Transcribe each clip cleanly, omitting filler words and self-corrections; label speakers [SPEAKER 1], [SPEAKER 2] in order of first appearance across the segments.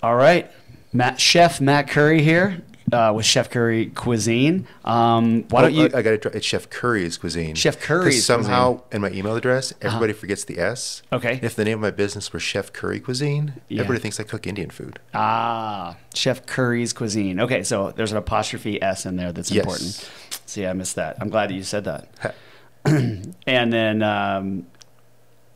[SPEAKER 1] All right. Chef Matt Curry here with Chef Curry Cuisine. Why don't you...
[SPEAKER 2] I got to. It's Chef Curry's Cuisine.
[SPEAKER 1] Chef Curry's
[SPEAKER 2] somehow in my email address, everybody forgets the S.
[SPEAKER 1] Okay.
[SPEAKER 2] If the name of my business were Chef Curry Cuisine, everybody thinks I cook Indian food.
[SPEAKER 1] Ah, Chef Curry's Cuisine. Okay, so there's an apostrophe S in there that's important. So yeah, I missed that. I'm glad that you said that. And then...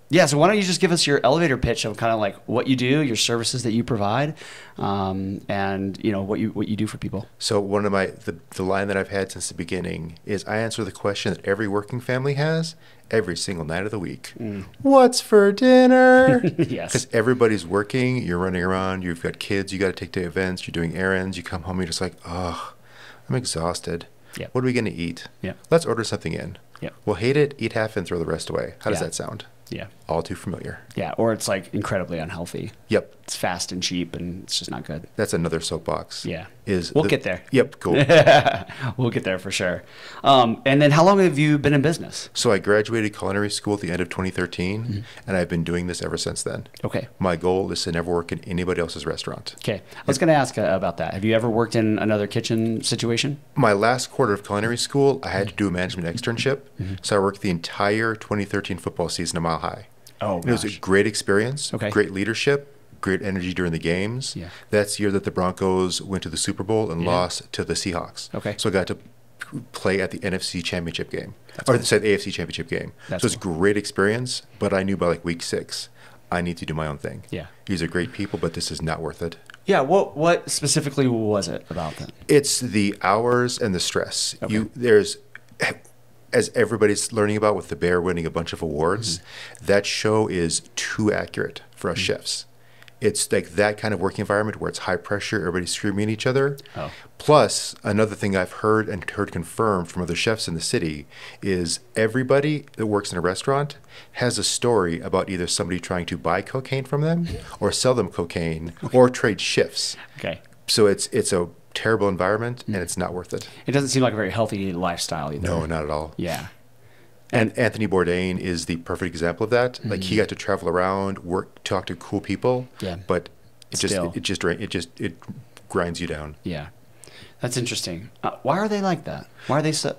[SPEAKER 1] yeah, so why don't you just give us your elevator pitch of kind of like what you do, your services that you provide, and you know what you do for people.
[SPEAKER 2] So one of the line that I've had since the beginning is I answer the question that every working family has every single night of the week. What's for dinner?
[SPEAKER 1] Yes.
[SPEAKER 2] Because everybody's working, you're running around, you've got kids, you got to take to events, you're doing errands, you come home, you're just like, oh, I'm exhausted.
[SPEAKER 1] Yep.
[SPEAKER 2] What are we going to eat?
[SPEAKER 1] Yep.
[SPEAKER 2] Let's order something in.
[SPEAKER 1] Yep.
[SPEAKER 2] We'll hate it, eat half and throw the rest away. How does that sound?
[SPEAKER 1] Yeah.
[SPEAKER 2] All too familiar.
[SPEAKER 1] Yeah, or it's like incredibly unhealthy.
[SPEAKER 2] Yep.
[SPEAKER 1] It's fast and cheap, and it's just not good.
[SPEAKER 2] That's another soapbox.
[SPEAKER 1] Yeah. We'll get there.
[SPEAKER 2] Yep, cool.
[SPEAKER 1] We'll get there for sure. And then how long have you been in business?
[SPEAKER 2] So I graduated culinary school at the end of 2013, and I've been doing this ever since then.
[SPEAKER 1] Okay.
[SPEAKER 2] My goal is to never work in anybody else's restaurant.
[SPEAKER 1] Okay. I was going to ask about that. Have you ever worked in another kitchen situation?
[SPEAKER 2] My last quarter of culinary school, I had to do a management externship, so I worked the entire 2013 football season at Mile High.
[SPEAKER 1] Oh,
[SPEAKER 2] It was a great experience,
[SPEAKER 1] Okay.
[SPEAKER 2] great leadership, great energy during the games.
[SPEAKER 1] Yeah.
[SPEAKER 2] That's the year that the Broncos went to the Super Bowl and lost to the Seahawks.
[SPEAKER 1] Okay.
[SPEAKER 2] So I got to play at the NFC Championship game,
[SPEAKER 1] That's
[SPEAKER 2] or
[SPEAKER 1] cool.
[SPEAKER 2] the AFC Championship game.
[SPEAKER 1] That's
[SPEAKER 2] So it was a
[SPEAKER 1] cool.
[SPEAKER 2] great experience, but I knew by like week 6, I need to do my own thing.
[SPEAKER 1] Yeah.
[SPEAKER 2] These are great people, but this is not worth it.
[SPEAKER 1] Yeah. What specifically was it about that?
[SPEAKER 2] It's the hours and the stress.
[SPEAKER 1] Okay.
[SPEAKER 2] As everybody's learning about with the Bear winning a bunch of awards, that show is too accurate for us chefs. It's like that kind of working environment where it's high pressure, everybody's screaming at each other.
[SPEAKER 1] Oh.
[SPEAKER 2] Plus, another thing I've heard confirmed from other chefs in the city is everybody that works in a restaurant has a story about either somebody trying to buy cocaine from them or sell them cocaine or trade shifts.
[SPEAKER 1] Okay.
[SPEAKER 2] So it's a terrible environment, and it's not worth it.
[SPEAKER 1] It doesn't seem like a very healthy lifestyle either.
[SPEAKER 2] No, not at all.
[SPEAKER 1] Yeah.
[SPEAKER 2] And Anthony Bourdain is the perfect example of that. Like he got to travel around, work, talk to cool people.
[SPEAKER 1] Yeah.
[SPEAKER 2] But it
[SPEAKER 1] Still.
[SPEAKER 2] it grinds you down.
[SPEAKER 1] Yeah. That's interesting. Why are they like that? Why are they so...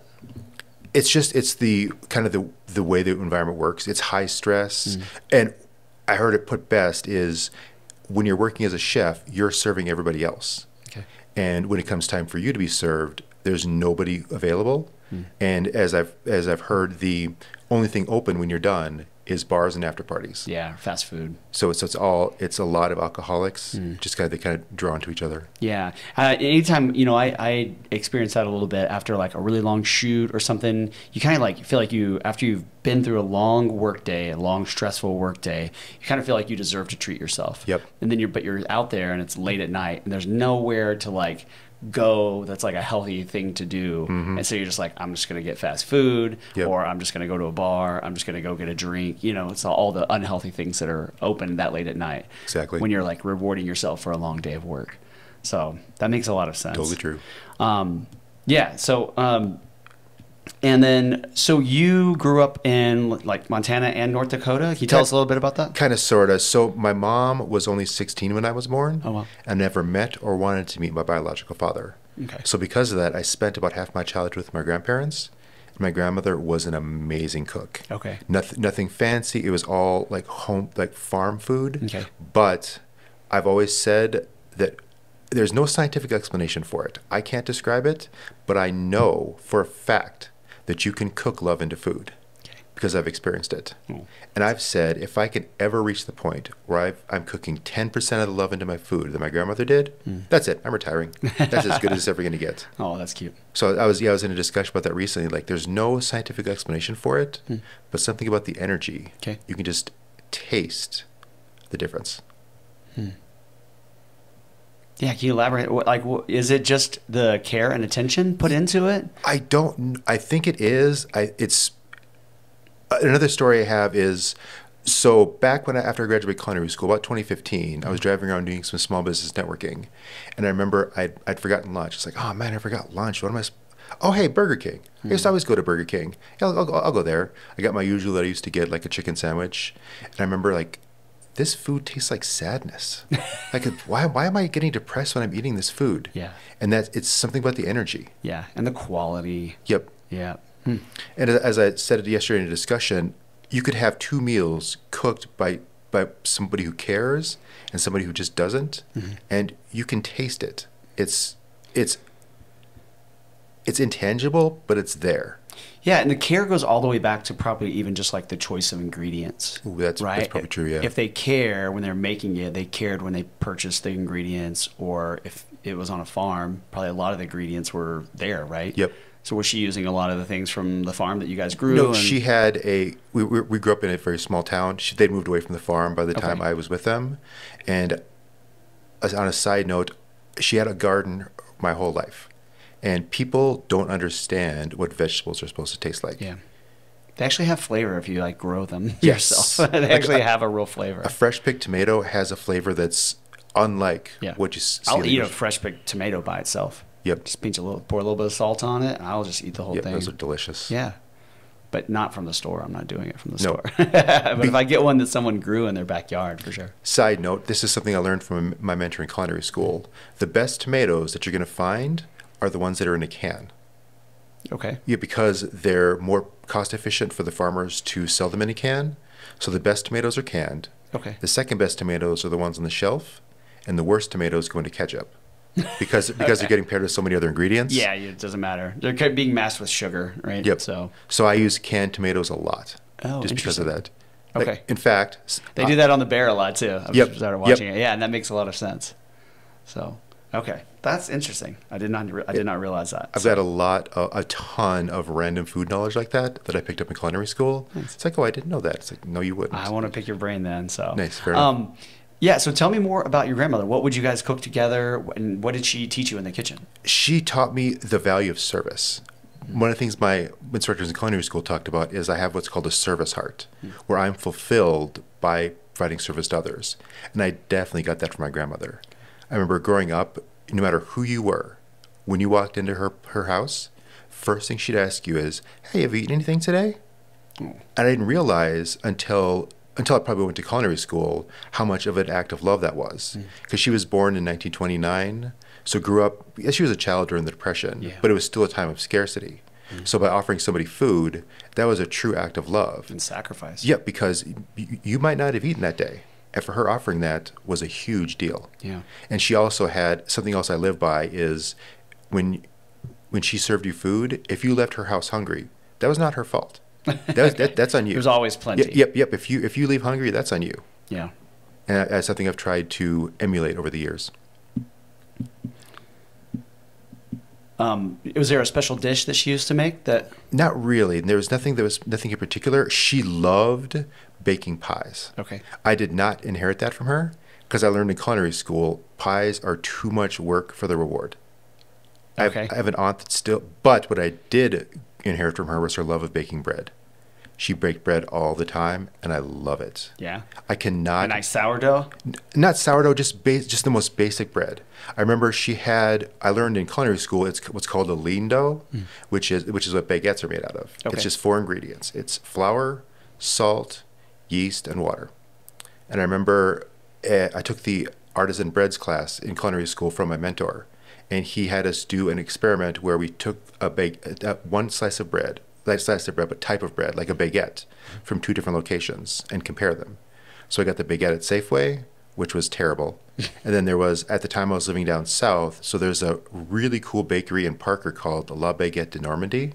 [SPEAKER 2] It's the kind of the way the environment works. It's high stress, and I heard it put best is when you're working as a chef, you're serving everybody else.
[SPEAKER 1] Okay.
[SPEAKER 2] And when it comes time for you to be served, there's nobody available. And as I've heard, the only thing open when you're done is bars and after parties.
[SPEAKER 1] Yeah, fast food.
[SPEAKER 2] So it's a lot of alcoholics, just they kind of drawn to each other.
[SPEAKER 1] Yeah. Anytime, I experience that a little bit after like a really long shoot or something. You kind of like feel like after you've been through a long work day, a long stressful work day, you kind of feel like you deserve to treat yourself.
[SPEAKER 2] Yep.
[SPEAKER 1] And then you're out there and it's late at night and there's nowhere to like go that's like a healthy thing to do. And so you're just like, I'm just going to get fast food, or I'm just going to go to a bar, I'm just going to go get a drink. It's all the unhealthy things that are open that late at night.
[SPEAKER 2] Exactly.
[SPEAKER 1] When you're like rewarding yourself for a long day of work. So that makes a lot of sense.
[SPEAKER 2] Totally true.
[SPEAKER 1] Yeah. So, and then, so you grew up in like Montana and North Dakota. Can you tell us a little bit about that?
[SPEAKER 2] Kind of, sort of. So my mom was only 16 when I was born.
[SPEAKER 1] Oh, wow.
[SPEAKER 2] And never met or wanted to meet my biological father.
[SPEAKER 1] Okay.
[SPEAKER 2] So because of that, I spent about half my childhood with my grandparents. My grandmother was an amazing cook.
[SPEAKER 1] Okay.
[SPEAKER 2] Nothing fancy. It was all like home, like farm food.
[SPEAKER 1] Okay.
[SPEAKER 2] But I've always said that there's no scientific explanation for it. I can't describe it, but I know for a fact that you can cook love into food because I've experienced it. And I've said if I can ever reach the point where I'm cooking 10% of the love into my food that my grandmother did, that's it. I'm retiring. That's as good as it's ever going to get.
[SPEAKER 1] Oh, that's cute.
[SPEAKER 2] So I was in a discussion about that recently. Like there's no scientific explanation for it, but something about the energy.
[SPEAKER 1] Okay.
[SPEAKER 2] You can just taste the difference.
[SPEAKER 1] Yeah, can you elaborate? Is it just the care and attention put into it?
[SPEAKER 2] I think it is. It's another story I have is, so back after I graduated culinary school, about 2015, I was driving around doing some small business networking, and I remember I'd forgotten lunch. It's like, oh man, I forgot lunch. What am I? Oh, hey, Burger King. I used to always go to Burger King. Yeah, I'll go there. I got my usual that I used to get, like a chicken sandwich, and I remember like this food tastes like sadness. Like, why am I getting depressed when I'm eating this food?
[SPEAKER 1] Yeah.
[SPEAKER 2] And it's something about the energy.
[SPEAKER 1] Yeah. And the quality.
[SPEAKER 2] Yep.
[SPEAKER 1] Yeah.
[SPEAKER 2] And as I said yesterday in a discussion, you could have 2 meals cooked by somebody who cares and somebody who just doesn't, and you can taste it. It's intangible, but it's there.
[SPEAKER 1] Yeah, and the care goes all the way back to probably even just like the choice of ingredients.
[SPEAKER 2] Ooh, that's probably true, yeah.
[SPEAKER 1] If they care when they're making it, they cared when they purchased the ingredients, or if it was on a farm, probably a lot of the ingredients were there, right?
[SPEAKER 2] Yep.
[SPEAKER 1] So was she using a lot of the things from the farm that you guys grew?
[SPEAKER 2] No, she had we grew up in a very small town. They'd moved away from the farm by the time I was with them. And on a side note, she had a garden my whole life. And people don't understand what vegetables are supposed to taste like.
[SPEAKER 1] Yeah. They actually have flavor if you like grow them
[SPEAKER 2] Yes.
[SPEAKER 1] yourself. They actually have a real flavor.
[SPEAKER 2] A fresh picked tomato has a flavor that's unlike what you see.
[SPEAKER 1] I'll eat a fresh picked tomato by itself.
[SPEAKER 2] Yep.
[SPEAKER 1] Just pour a little bit of salt on it, and I'll just eat the whole thing.
[SPEAKER 2] Those are delicious.
[SPEAKER 1] Yeah. But not from the store. I'm not doing it from the store. But if I get one that someone grew in their backyard, for sure.
[SPEAKER 2] Side note, this is something I learned from my mentor in culinary school. The best tomatoes that you're going to find are the ones that are in a can.
[SPEAKER 1] Okay.
[SPEAKER 2] Yeah, because they're more cost efficient for the farmers to sell them in a can. So the best tomatoes are canned.
[SPEAKER 1] Okay.
[SPEAKER 2] The second best tomatoes are the ones on the shelf, and the worst tomatoes go into ketchup. Because they're getting paired with so many other ingredients.
[SPEAKER 1] Yeah, it doesn't matter. They're being masked with sugar, right?
[SPEAKER 2] Yep.
[SPEAKER 1] So
[SPEAKER 2] I use canned tomatoes a lot.
[SPEAKER 1] Oh,
[SPEAKER 2] just because of that.
[SPEAKER 1] Okay.
[SPEAKER 2] Like, in fact,
[SPEAKER 1] they do that on the bear a lot too. I've
[SPEAKER 2] Yep.
[SPEAKER 1] started watching it. Yeah, and that makes a lot of sense. So, okay, that's interesting. I did not realize that.
[SPEAKER 2] I've got a ton of random food knowledge like that I picked up in culinary school.
[SPEAKER 1] Nice.
[SPEAKER 2] It's like, oh, I didn't know that. It's like, no, you wouldn't.
[SPEAKER 1] I want to pick your brain then. So
[SPEAKER 2] nice, fair enough.
[SPEAKER 1] Yeah, so tell me more about your grandmother. What would you guys cook together, and what did she teach you in the kitchen?
[SPEAKER 2] She taught me the value of service. One of the things my instructors in culinary school talked about is I have what's called a service heart, where I'm fulfilled by providing service to others. And I definitely got that from my grandmother. I remember growing up, no matter who you were, when you walked into her house, first thing she'd ask you is, hey, have you eaten anything today? And I didn't realize until I probably went to culinary school how much of an act of love that was. Because she was born in 1929, so grew up, yes, she was a child during the Depression, but it was still a time of scarcity. So by offering somebody food, that was a true act of love.
[SPEAKER 1] And sacrifice.
[SPEAKER 2] Yeah, because you might not have eaten that day. And for her, offering that was a huge deal.
[SPEAKER 1] Yeah.
[SPEAKER 2] And she also had, something else I live by is when she served you food, if you left her house hungry, that was not her fault. That's on you.
[SPEAKER 1] There's always plenty.
[SPEAKER 2] Yep. If you leave hungry, that's on you.
[SPEAKER 1] Yeah.
[SPEAKER 2] And that's something I've tried to emulate over the years.
[SPEAKER 1] Was there a special dish that she used to make that?
[SPEAKER 2] Not really. There was nothing in particular. She loved baking pies.
[SPEAKER 1] Okay.
[SPEAKER 2] I did not inherit that from her because I learned in culinary school pies are too much work for the reward.
[SPEAKER 1] Okay.
[SPEAKER 2] I have an aunt that still, but what I did inherit from her was her love of baking bread. She baked bread all the time, and I love it.
[SPEAKER 1] Yeah.
[SPEAKER 2] I cannot.
[SPEAKER 1] A nice sourdough?
[SPEAKER 2] Not sourdough, just the most basic bread. I remember I learned in culinary school, it's what's called a lean dough, which is what baguettes are made out of.
[SPEAKER 1] Okay.
[SPEAKER 2] It's just 4 ingredients. It's flour, salt, yeast, and water. And I remember I took the artisan breads class in culinary school from my mentor, and he had us do an experiment where we took one slice of bread, but type of bread, like a baguette, from 2 different locations and compare them. So I got the baguette at Safeway, which was terrible. And then there was, at the time I was living down south, so there's a really cool bakery in Parker called La Baguette de Normandy.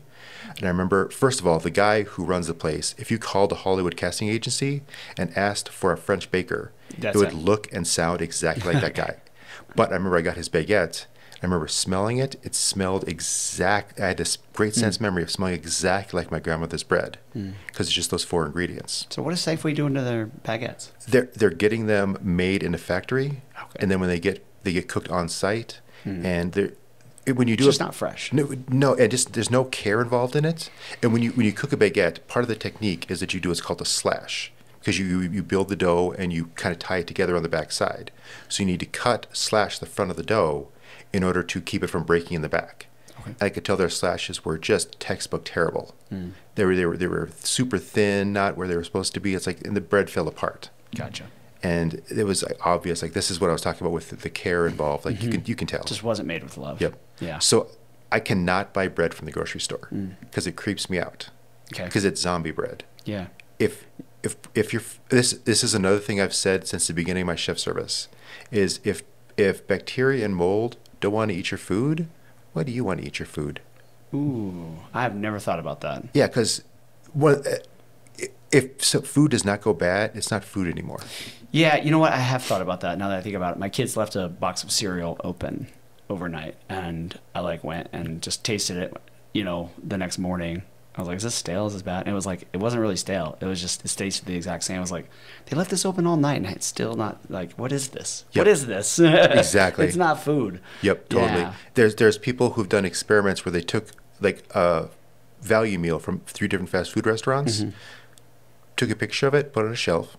[SPEAKER 2] And I remember, first of all, the guy who runs the place, if you called a Hollywood casting agency and asked for a French baker, it would look and sound exactly like that guy. But I remember I got his baguette. I remember smelling it. It smelled exact. I had this great sense memory of smelling exactly like my grandmother's bread because it's just those 4 ingredients.
[SPEAKER 1] So what is Safeway doing to their baguettes?
[SPEAKER 2] They're getting them made in a factory,
[SPEAKER 1] Okay.
[SPEAKER 2] and then when they get cooked on site, and when you do
[SPEAKER 1] It's just not fresh.
[SPEAKER 2] No, and just there's no care involved in it. And when you cook a baguette, part of the technique is that you do what's called a slash, because you build the dough and you kind of tie it together on the back side. So you need to slash the front of the dough in order to keep it from breaking in the back. Okay. I could tell their slashes were just textbook terrible. They were super thin, not where they were supposed to be. It's like, and the bread fell apart.
[SPEAKER 1] Gotcha.
[SPEAKER 2] And it was like, obvious, like this is what I was talking about with the care involved. Like you can tell.
[SPEAKER 1] Just wasn't made with love.
[SPEAKER 2] Yep.
[SPEAKER 1] Yeah.
[SPEAKER 2] So I cannot buy bread from the grocery store because it creeps me out.
[SPEAKER 1] Okay.
[SPEAKER 2] Because it's zombie bread.
[SPEAKER 1] Yeah.
[SPEAKER 2] If you're this is another thing I've said since the beginning of my chef service is if bacteria and mold don't want to eat your food, why do you want to eat your food?
[SPEAKER 1] Ooh, I've never thought about that.
[SPEAKER 2] Yeah, because food does not go bad, it's not food anymore.
[SPEAKER 1] Yeah, you know what? I have thought about that now that I think about it. My kids left a box of cereal open overnight, and I like went and just tasted it, the next morning. I was like, is this stale? Is this bad? And it was like, it wasn't really stale. It was just, it tasted the exact same. I was like, they left this open all night and it's still not, like, what is this?
[SPEAKER 2] Yep.
[SPEAKER 1] What is this?
[SPEAKER 2] Exactly.
[SPEAKER 1] It's not food.
[SPEAKER 2] Yep, totally.
[SPEAKER 1] Yeah.
[SPEAKER 2] There's people who've done experiments where they took like a value meal from 3 different fast food restaurants, took a picture of it, put it on a shelf,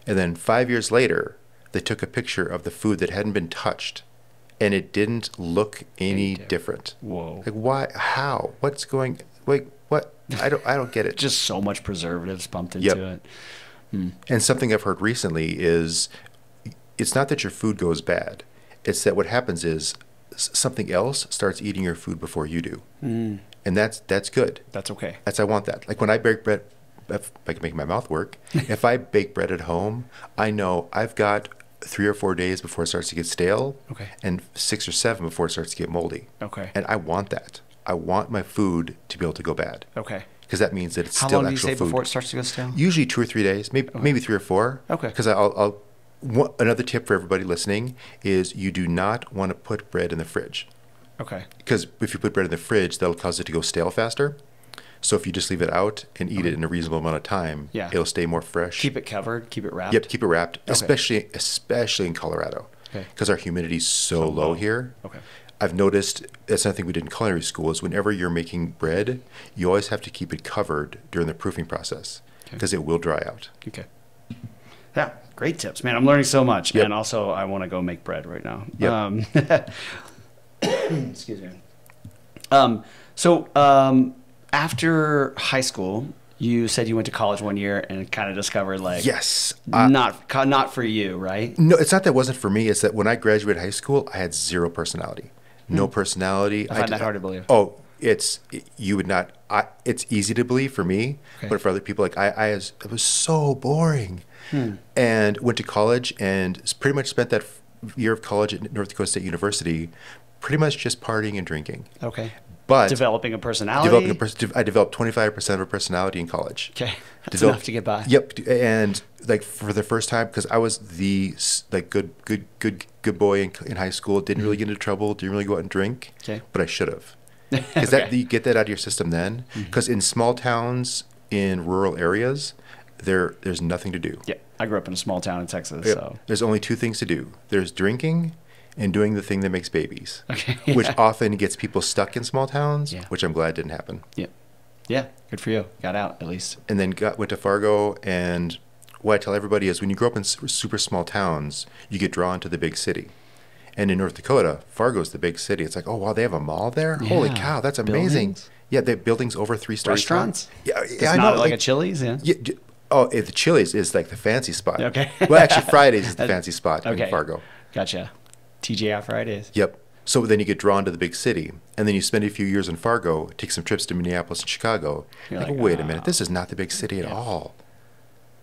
[SPEAKER 2] and then 5 years later, they took a picture of the food that hadn't been touched, and it didn't look any different.
[SPEAKER 1] Whoa.
[SPEAKER 2] Like, why? How? What's going? Wait, what? I don't get it.
[SPEAKER 1] Just so much preservatives pumped into it.
[SPEAKER 2] And something I've heard recently is, it's not that your food goes bad. It's that what happens is something else starts eating your food before you do. And that's good.
[SPEAKER 1] That's okay.
[SPEAKER 2] I want that. Like when I bake bread, if I can make my mouth work, if I bake bread at home, I know I've got 3 or 4 days before it starts to get stale, and 6 or 7 before it starts to get moldy.
[SPEAKER 1] Okay.
[SPEAKER 2] And I want that. I want my food to be able to go bad.
[SPEAKER 1] Okay.
[SPEAKER 2] Because that means that it's
[SPEAKER 1] How
[SPEAKER 2] still
[SPEAKER 1] long
[SPEAKER 2] actual
[SPEAKER 1] do you say
[SPEAKER 2] food.
[SPEAKER 1] before it starts to go stale?
[SPEAKER 2] Usually 2 or 3 days, maybe 3 or 4.
[SPEAKER 1] Okay.
[SPEAKER 2] Because another tip for everybody listening is you do not want to put bread in the fridge.
[SPEAKER 1] Okay.
[SPEAKER 2] Because if you put bread in the fridge, that'll cause it to go stale faster. So if you just leave it out and eat it in a reasonable amount of time, it'll stay more fresh.
[SPEAKER 1] Keep it covered, keep it wrapped.
[SPEAKER 2] Yep, keep it wrapped,
[SPEAKER 1] Okay.
[SPEAKER 2] especially in Colorado.
[SPEAKER 1] Okay.
[SPEAKER 2] Because our humidity is so low here.
[SPEAKER 1] Okay.
[SPEAKER 2] I've noticed, that's something we did in culinary school, is whenever you're making bread, you always have to keep it covered during the proofing process because it will dry out.
[SPEAKER 1] Okay. Yeah, great tips, man. I'm learning so much.
[SPEAKER 2] Yep.
[SPEAKER 1] And also, I want to go make bread right now.
[SPEAKER 2] Yep.
[SPEAKER 1] Excuse me. After high school, you said you went to college one year and kind of discovered
[SPEAKER 2] yes,
[SPEAKER 1] not for you, right?
[SPEAKER 2] No, it's not that it wasn't for me. It's that when I graduated high school, I had 0 personality. No personality.
[SPEAKER 1] I find that hard to believe.
[SPEAKER 2] Oh, you would not. It's easy to believe for me, but for other people, it was so boring. And went to college and pretty much spent that year of college at North Dakota State University, pretty much just partying and drinking.
[SPEAKER 1] Okay.
[SPEAKER 2] But
[SPEAKER 1] developing a personality.
[SPEAKER 2] I developed 25% of a personality in college.
[SPEAKER 1] Okay, that's enough to get by.
[SPEAKER 2] Yep, and like for the first time, because I was the good boy in high school, didn't really get into trouble, didn't really go out and drink. Okay, but I should have. Because you get that out of your system then. Because in small towns, in rural areas, there's nothing to do.
[SPEAKER 1] Yeah, I grew up in a small town in Texas.
[SPEAKER 2] Yep.
[SPEAKER 1] So
[SPEAKER 2] there's only 2 things to do. There's drinking and doing the thing that makes babies,
[SPEAKER 1] yeah.
[SPEAKER 2] Which often gets people stuck in small towns, which I'm glad didn't happen.
[SPEAKER 1] Yeah, yeah, good for you. Got out at least.
[SPEAKER 2] And then went to Fargo, and what I tell everybody is when you grow up in super small towns, you get drawn to the big city. And in North Dakota, Fargo's the big city. It's like, oh, wow, they have a mall there? Yeah. Holy cow, that's amazing. Buildings? Yeah, they have buildings over 3 stories.
[SPEAKER 1] Restaurants?
[SPEAKER 2] Yeah,
[SPEAKER 1] it's not know. Like a Chili's? Yeah.
[SPEAKER 2] The Chili's is like the fancy spot.
[SPEAKER 1] Okay.
[SPEAKER 2] Well, actually, Fridays is the fancy spot in Fargo.
[SPEAKER 1] Gotcha. TGI Fridays.
[SPEAKER 2] Yep. So then you get drawn to the big city, and then you spend a few years in Fargo, take some trips to Minneapolis and Chicago. You're like, wait a minute, this is not the big city at all.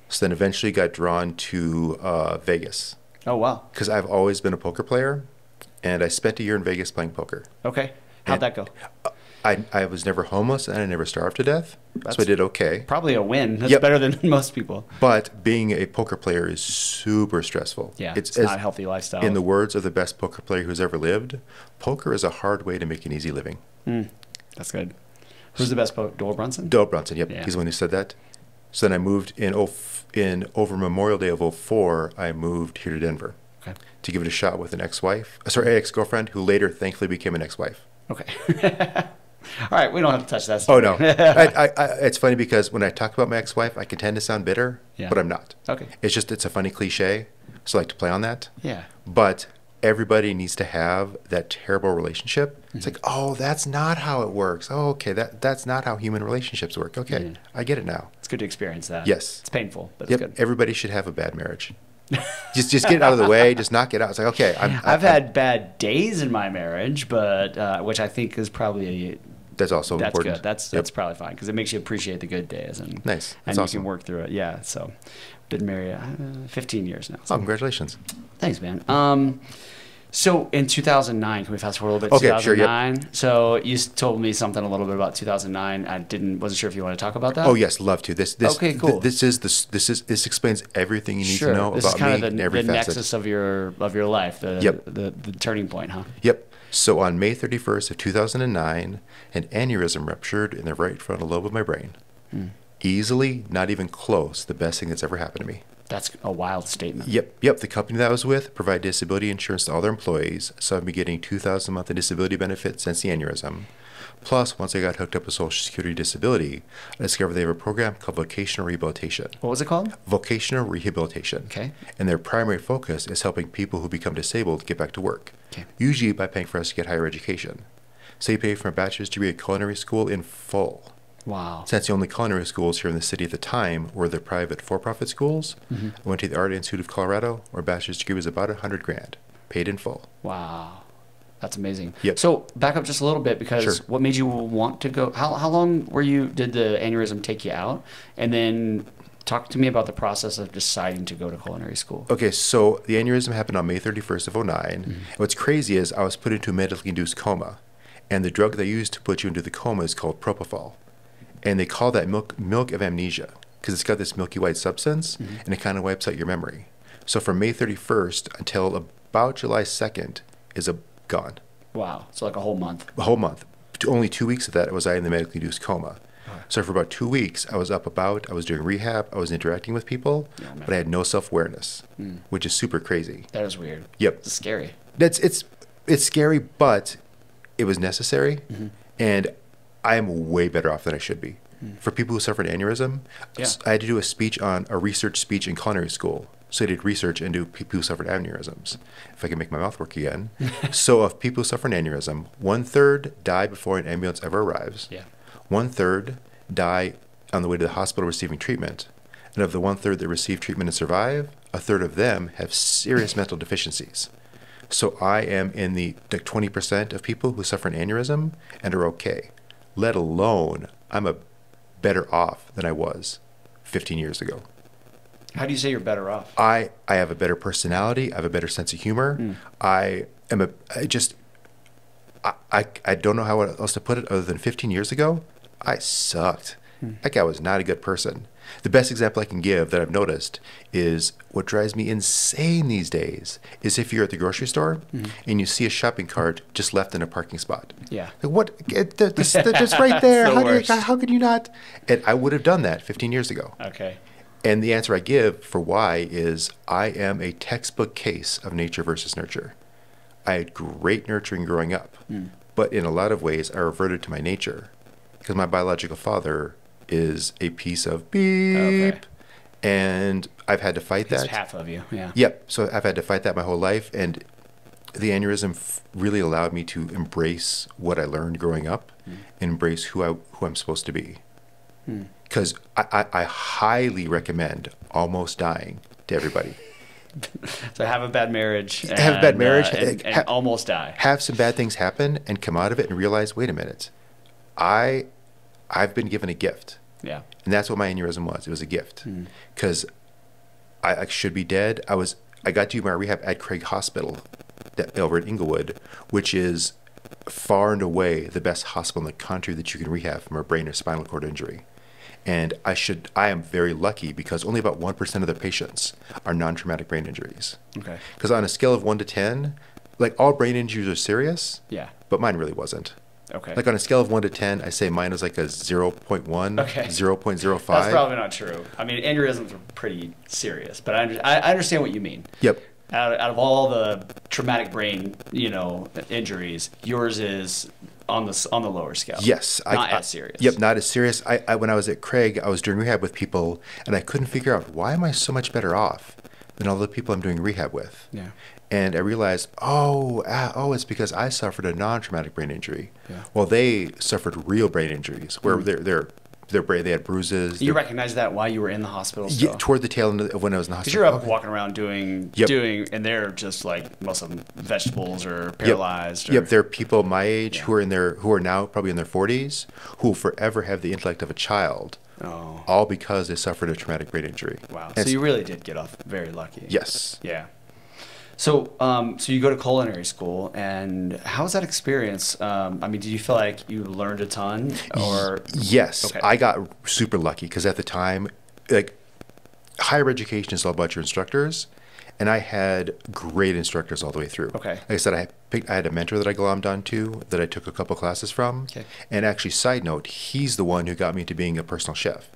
[SPEAKER 2] So then eventually got drawn to Vegas.
[SPEAKER 1] Oh, wow.
[SPEAKER 2] Because I've always been a poker player, and I spent a year in Vegas playing poker.
[SPEAKER 1] Okay. How'd that go?
[SPEAKER 2] I was never homeless, and I never starved to death, so I did okay.
[SPEAKER 1] Probably a win. That's better than most people.
[SPEAKER 2] But being a poker player is super stressful.
[SPEAKER 1] Yeah, it's not a healthy lifestyle.
[SPEAKER 2] In the words of the best poker player who's ever lived, poker is a hard way to make an easy living.
[SPEAKER 1] That's good. Who's the best poker? Doyle Brunson?
[SPEAKER 2] Doyle Brunson, yep. Yeah. He's the one who said that. So then I moved over Memorial Day of 2004, I moved here to Denver to give it a shot with an ex-girlfriend who later thankfully became an ex-wife.
[SPEAKER 1] Okay. All right, we don't have to touch that
[SPEAKER 2] stuff. Oh, no. It's funny because when I talk about my ex-wife, I can tend to sound bitter, but I'm not.
[SPEAKER 1] Okay.
[SPEAKER 2] It's a funny cliche, so I like to play on that.
[SPEAKER 1] Yeah.
[SPEAKER 2] But everybody needs to have that terrible relationship. It's like, oh, that's not how it works. Oh, okay, that's not how human relationships work. Okay, I get it now.
[SPEAKER 1] It's good to experience that.
[SPEAKER 2] Yes.
[SPEAKER 1] It's painful, but it's good.
[SPEAKER 2] Everybody should have a bad marriage. Just get it out of the way. Just knock it out. It's like, okay.
[SPEAKER 1] I've had bad days in my marriage, but which I think is probably
[SPEAKER 2] that's also important.
[SPEAKER 1] Good. That's probably fine because it makes you appreciate the good days and
[SPEAKER 2] nice.
[SPEAKER 1] And
[SPEAKER 2] you
[SPEAKER 1] awesome. Can work through it. Yeah. So, been married 15 years now. So.
[SPEAKER 2] Oh, congratulations!
[SPEAKER 1] Thanks, man. So in 2009, can we fast forward a little bit?
[SPEAKER 2] Okay,
[SPEAKER 1] 2009.
[SPEAKER 2] Sure. Yep.
[SPEAKER 1] So you told me something a little bit about 2009. Wasn't sure if you want to talk about that.
[SPEAKER 2] Oh yes, love to.
[SPEAKER 1] Okay, cool.
[SPEAKER 2] This explains everything you need to know
[SPEAKER 1] this
[SPEAKER 2] about
[SPEAKER 1] is kind
[SPEAKER 2] me
[SPEAKER 1] of the
[SPEAKER 2] every facet.
[SPEAKER 1] nexus of your life. The turning point, huh?
[SPEAKER 2] Yep. So on May 31st of 2009, an aneurysm ruptured in the right frontal lobe of my brain. Easily, not even close, the best thing that's ever happened to me.
[SPEAKER 1] That's a wild statement.
[SPEAKER 2] Yep. The company that I was with provided disability insurance to all their employees, so I've been getting $2,000 a month in disability benefits since the aneurysm. Plus, once I got hooked up with Social Security disability, I discovered they have a program called vocational rehabilitation.
[SPEAKER 1] What was it called?
[SPEAKER 2] Vocational rehabilitation.
[SPEAKER 1] Okay.
[SPEAKER 2] And their primary focus is helping people who become disabled get back to work, usually by paying for us to get higher education. So you pay for a bachelor's degree at culinary school in full.
[SPEAKER 1] Wow.
[SPEAKER 2] Since the only culinary schools here in the city at the time were the private for-profit schools, I went to the Art Institute of Colorado, where a bachelor's degree was about $100,000, paid in full.
[SPEAKER 1] Wow. That's amazing.
[SPEAKER 2] Yep.
[SPEAKER 1] So back up just a little bit because what made you want to go? How long did the aneurysm take you out? And then talk to me about the process of deciding to go to culinary school.
[SPEAKER 2] Okay, so the aneurysm happened on May 31st of 2009. And what's crazy is I was put into a medically induced coma, and the drug they use to put you into the coma is called propofol. And they call that milk of amnesia because it's got this milky white substance and it kind of wipes out your memory. So from May 31st until about July 2nd is gone.
[SPEAKER 1] Wow. So like a whole month.
[SPEAKER 2] A whole month. Only 2 weeks of that was I in the medically induced coma. So for about 2 weeks, I was I was doing rehab, I was interacting with people, but I had no self-awareness, which is super crazy.
[SPEAKER 1] That is weird.
[SPEAKER 2] Yep.
[SPEAKER 1] It's scary.
[SPEAKER 2] It's scary, but it was necessary, and I am way better off than I should be. For people who suffered aneurysm, I had to do a research speech in culinary school. So I did research into people who suffered aneurysms. If I can make my mouth work again. So of people who suffer an aneurysm, 1/3 die before an ambulance ever arrives. 1/3 die on the way to the hospital receiving treatment. And of the 1/3 that receive treatment and survive, 1/3 of them have serious mental deficiencies. So I am in the 20% of people who suffer an aneurysm and are okay. Let alone, I'm better off than I was 15 years ago.
[SPEAKER 1] How do you say you're better off?
[SPEAKER 2] I have a better personality. I have a better sense of humor. I don't know how else to put it other than 15 years ago, I sucked. That guy was not a good person. The best example I can give that I've noticed is what drives me insane these days is if you're at the grocery store and you see a shopping cart just left in a parking spot.
[SPEAKER 1] Yeah.
[SPEAKER 2] Like, what? That's right there. How could you not? And I would have done that 15 years ago.
[SPEAKER 1] Okay.
[SPEAKER 2] And the answer I give for why is I am a textbook case of nature versus nurture. I had great nurturing growing up, but in a lot of ways I reverted to my nature because my biological father is a piece of beep, and I've had to fight that.
[SPEAKER 1] It's half of you, yeah.
[SPEAKER 2] Yep, so I've had to fight that my whole life, and the aneurysm really allowed me to embrace what I learned growing up, and embrace who I'm supposed to be. Because I highly recommend almost dying to everybody.
[SPEAKER 1] So have a bad marriage.
[SPEAKER 2] Have a bad marriage.
[SPEAKER 1] And almost die.
[SPEAKER 2] Have some bad things happen and come out of it and realize, wait a minute, I've been given a gift.
[SPEAKER 1] Yeah.
[SPEAKER 2] And that's what my aneurysm was. It was a gift. Because I should be dead. I got to do my rehab at Craig Hospital over in Inglewood, which is far and away the best hospital in the country that you can rehab from a brain or spinal cord injury. And I am very lucky because only about 1% of their patients are non-traumatic brain injuries. Okay. Because on a scale of 1 to 10, like all brain injuries are serious. Yeah. But mine really wasn't. Okay. Like on a scale of 1 to 10, I say mine was like a 0.1, 0.05.
[SPEAKER 1] That's probably not true. I mean, aneurysms are pretty serious, but I understand what you mean.
[SPEAKER 2] Yep.
[SPEAKER 1] Out of all the traumatic brain, injuries, yours is on the lower scale.
[SPEAKER 2] Yes.
[SPEAKER 1] Not as serious.
[SPEAKER 2] Yep, not as serious. When I was at Craig, I was doing rehab with people, and I couldn't figure out why am I so much better off than all the people I'm doing rehab with. Yeah. And I realized, it's because I suffered a non-traumatic brain injury. Yeah. Well, they suffered real brain injuries where they're they had bruises.
[SPEAKER 1] You recognized that while you were in the hospital still?
[SPEAKER 2] Yeah, toward the tail end of when I was in the hospital.
[SPEAKER 1] Because you're up walking around doing, and they're just like most of them vegetables or paralyzed.
[SPEAKER 2] Yep, there are people my age who are now probably in their 40s who will forever have the intellect of a child.
[SPEAKER 1] Oh.
[SPEAKER 2] All because they suffered a traumatic brain injury.
[SPEAKER 1] Wow. So you really did get off very lucky.
[SPEAKER 2] Yes.
[SPEAKER 1] Yeah. So, so you go to culinary school, and how was that experience? I mean, did you feel like you learned a ton, or?
[SPEAKER 2] Yes,
[SPEAKER 1] okay.
[SPEAKER 2] I got super lucky because at the time, like, higher education is all about your instructors, and I had great instructors all the way through.
[SPEAKER 1] Okay.
[SPEAKER 2] Like I said, I had a mentor that I glommed onto that I took a couple classes from.
[SPEAKER 1] Okay.
[SPEAKER 2] And actually, side note, he's the one who got me into being a personal chef.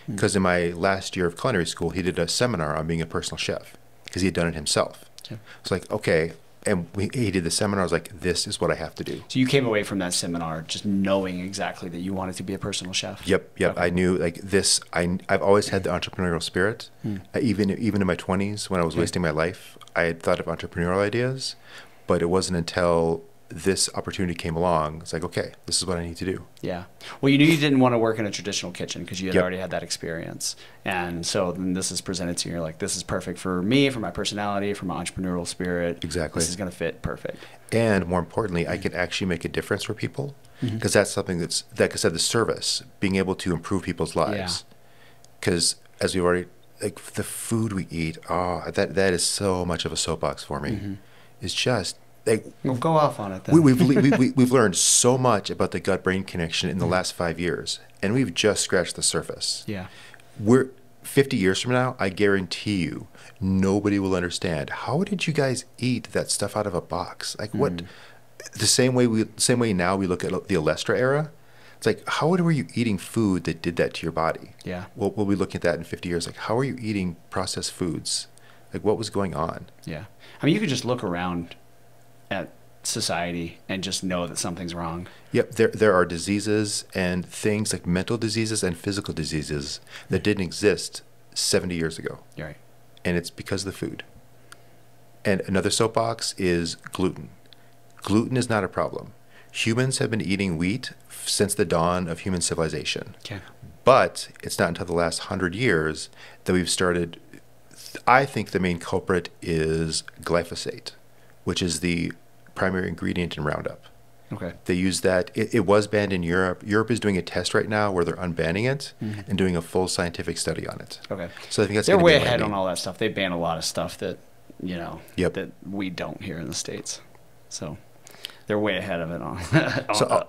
[SPEAKER 2] Because in my last year of culinary school, he did a seminar on being a personal chef because he had done it himself. It's like, okay, and he did the seminar. I was like, this is what I have to do.
[SPEAKER 1] So you came away from that seminar just knowing exactly that you wanted to be a personal chef?
[SPEAKER 2] Yep.
[SPEAKER 1] Okay.
[SPEAKER 2] I knew, like, this, I've always had the entrepreneurial spirit. Even in my 20s, when I was wasting my life, I had thought of entrepreneurial ideas, but it wasn't until this opportunity came along, it's like, okay, this is what I need to do.
[SPEAKER 1] Yeah. Well, you knew you didn't want to work in a traditional kitchen because you had already had that experience. And so then this is presented to you. You're like, this is perfect for me, for my personality, for my entrepreneurial spirit.
[SPEAKER 2] Exactly.
[SPEAKER 1] This is going to fit perfect.
[SPEAKER 2] And more importantly, I can actually make a difference for people because that's something that's, like I said, the service, being able to improve people's lives. Because as we already, like, the food we eat, that is so much of a soapbox for me. It's just, like,
[SPEAKER 1] We'll go off on it then.
[SPEAKER 2] We've learned so much about the gut-brain connection in the last 5 years, and we've just scratched the surface.
[SPEAKER 1] Yeah.
[SPEAKER 2] We're 50 years from now, I guarantee you, nobody will understand. How did you guys eat that stuff out of a box? Like, what? The same way now we look at the Alestra era. It's like, how were you eating food that did that to your body?
[SPEAKER 1] Yeah.
[SPEAKER 2] We'll be looking at that in 50 years. Like, how are you eating processed foods? Like, what was going on?
[SPEAKER 1] Yeah. I mean, you could just look around at society and just know that something's wrong.
[SPEAKER 2] Yep, there are diseases and things like mental diseases and physical diseases that didn't exist 70 years ago.
[SPEAKER 1] You're right.
[SPEAKER 2] And it's because of the food. And another soapbox is gluten. Gluten is not a problem. Humans have been eating wheat since the dawn of human civilization.
[SPEAKER 1] Okay.
[SPEAKER 2] But it's not until the last 100 years that we've started. I think the main culprit is glyphosate, which is the primary ingredient in Roundup.
[SPEAKER 1] Okay.
[SPEAKER 2] They use that. It was banned in Europe. Europe is doing a test right now where they're unbanning it and doing a full scientific study on it.
[SPEAKER 1] Okay.
[SPEAKER 2] So I think that's
[SPEAKER 1] they're way ahead on all that stuff. They ban a lot of stuff that, that we don't here in the States. So they're way ahead of it on,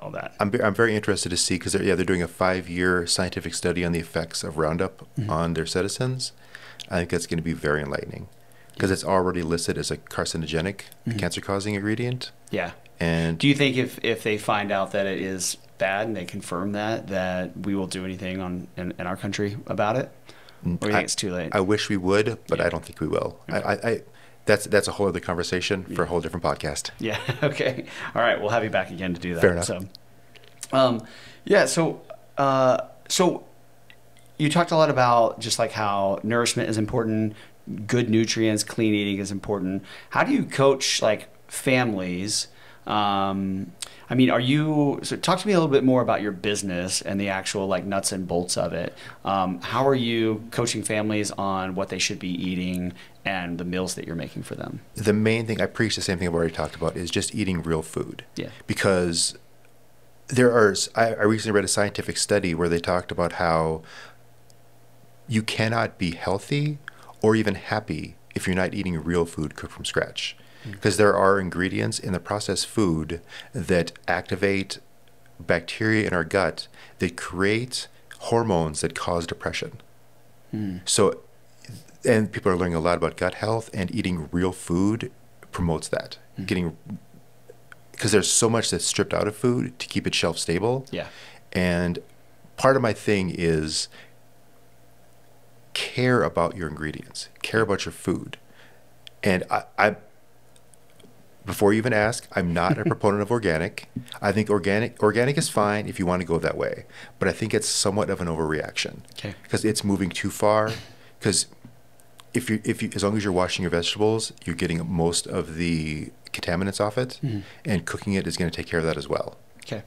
[SPEAKER 1] all that.
[SPEAKER 2] I'm very interested to see because they're doing a 5-year scientific study on the effects of Roundup on their citizens. I think that's going to be very enlightening because it's already listed as a carcinogenic, cancer-causing ingredient. Yeah. And
[SPEAKER 1] do you think if they find out that it is bad and they confirm that we will do anything in our country about it? Or do you think it's too late?
[SPEAKER 2] I wish we would, but I don't think we will. Okay. That's a whole other conversation for a whole different podcast.
[SPEAKER 1] Yeah. Okay. All right. We'll have you back again to do that.
[SPEAKER 2] Fair enough.
[SPEAKER 1] So you talked a lot about just like how nourishment is important, good nutrients, clean eating is important. How do you coach like families? I mean, so talk to me a little bit more about your business and the actual like nuts and bolts of it. How are you coaching families on what they should be eating and the meals that you're making for them?
[SPEAKER 2] The main thing, I preach the same thing I've already talked about, is just eating real food.
[SPEAKER 1] Yeah.
[SPEAKER 2] Because I recently read a scientific study where they talked about how you cannot be healthy or even happy if you're not eating real food cooked from scratch. Because there are ingredients in the processed food that activate bacteria in our gut that create hormones that cause depression. So, and people are learning a lot about gut health, and eating real food promotes that. Because there's so much that's stripped out of food to keep it shelf stable. Yeah. And part of my thing is care about your ingredients, care about your food. And I before you even ask, I'm not a proponent of organic. I think organic is fine if you want to go that way, but I think it's somewhat of an overreaction. Okay. Because it's moving too far. Because if you as long as you're washing your vegetables, you're getting most of the contaminants off it, and cooking it is going to take care of that as well. Okay.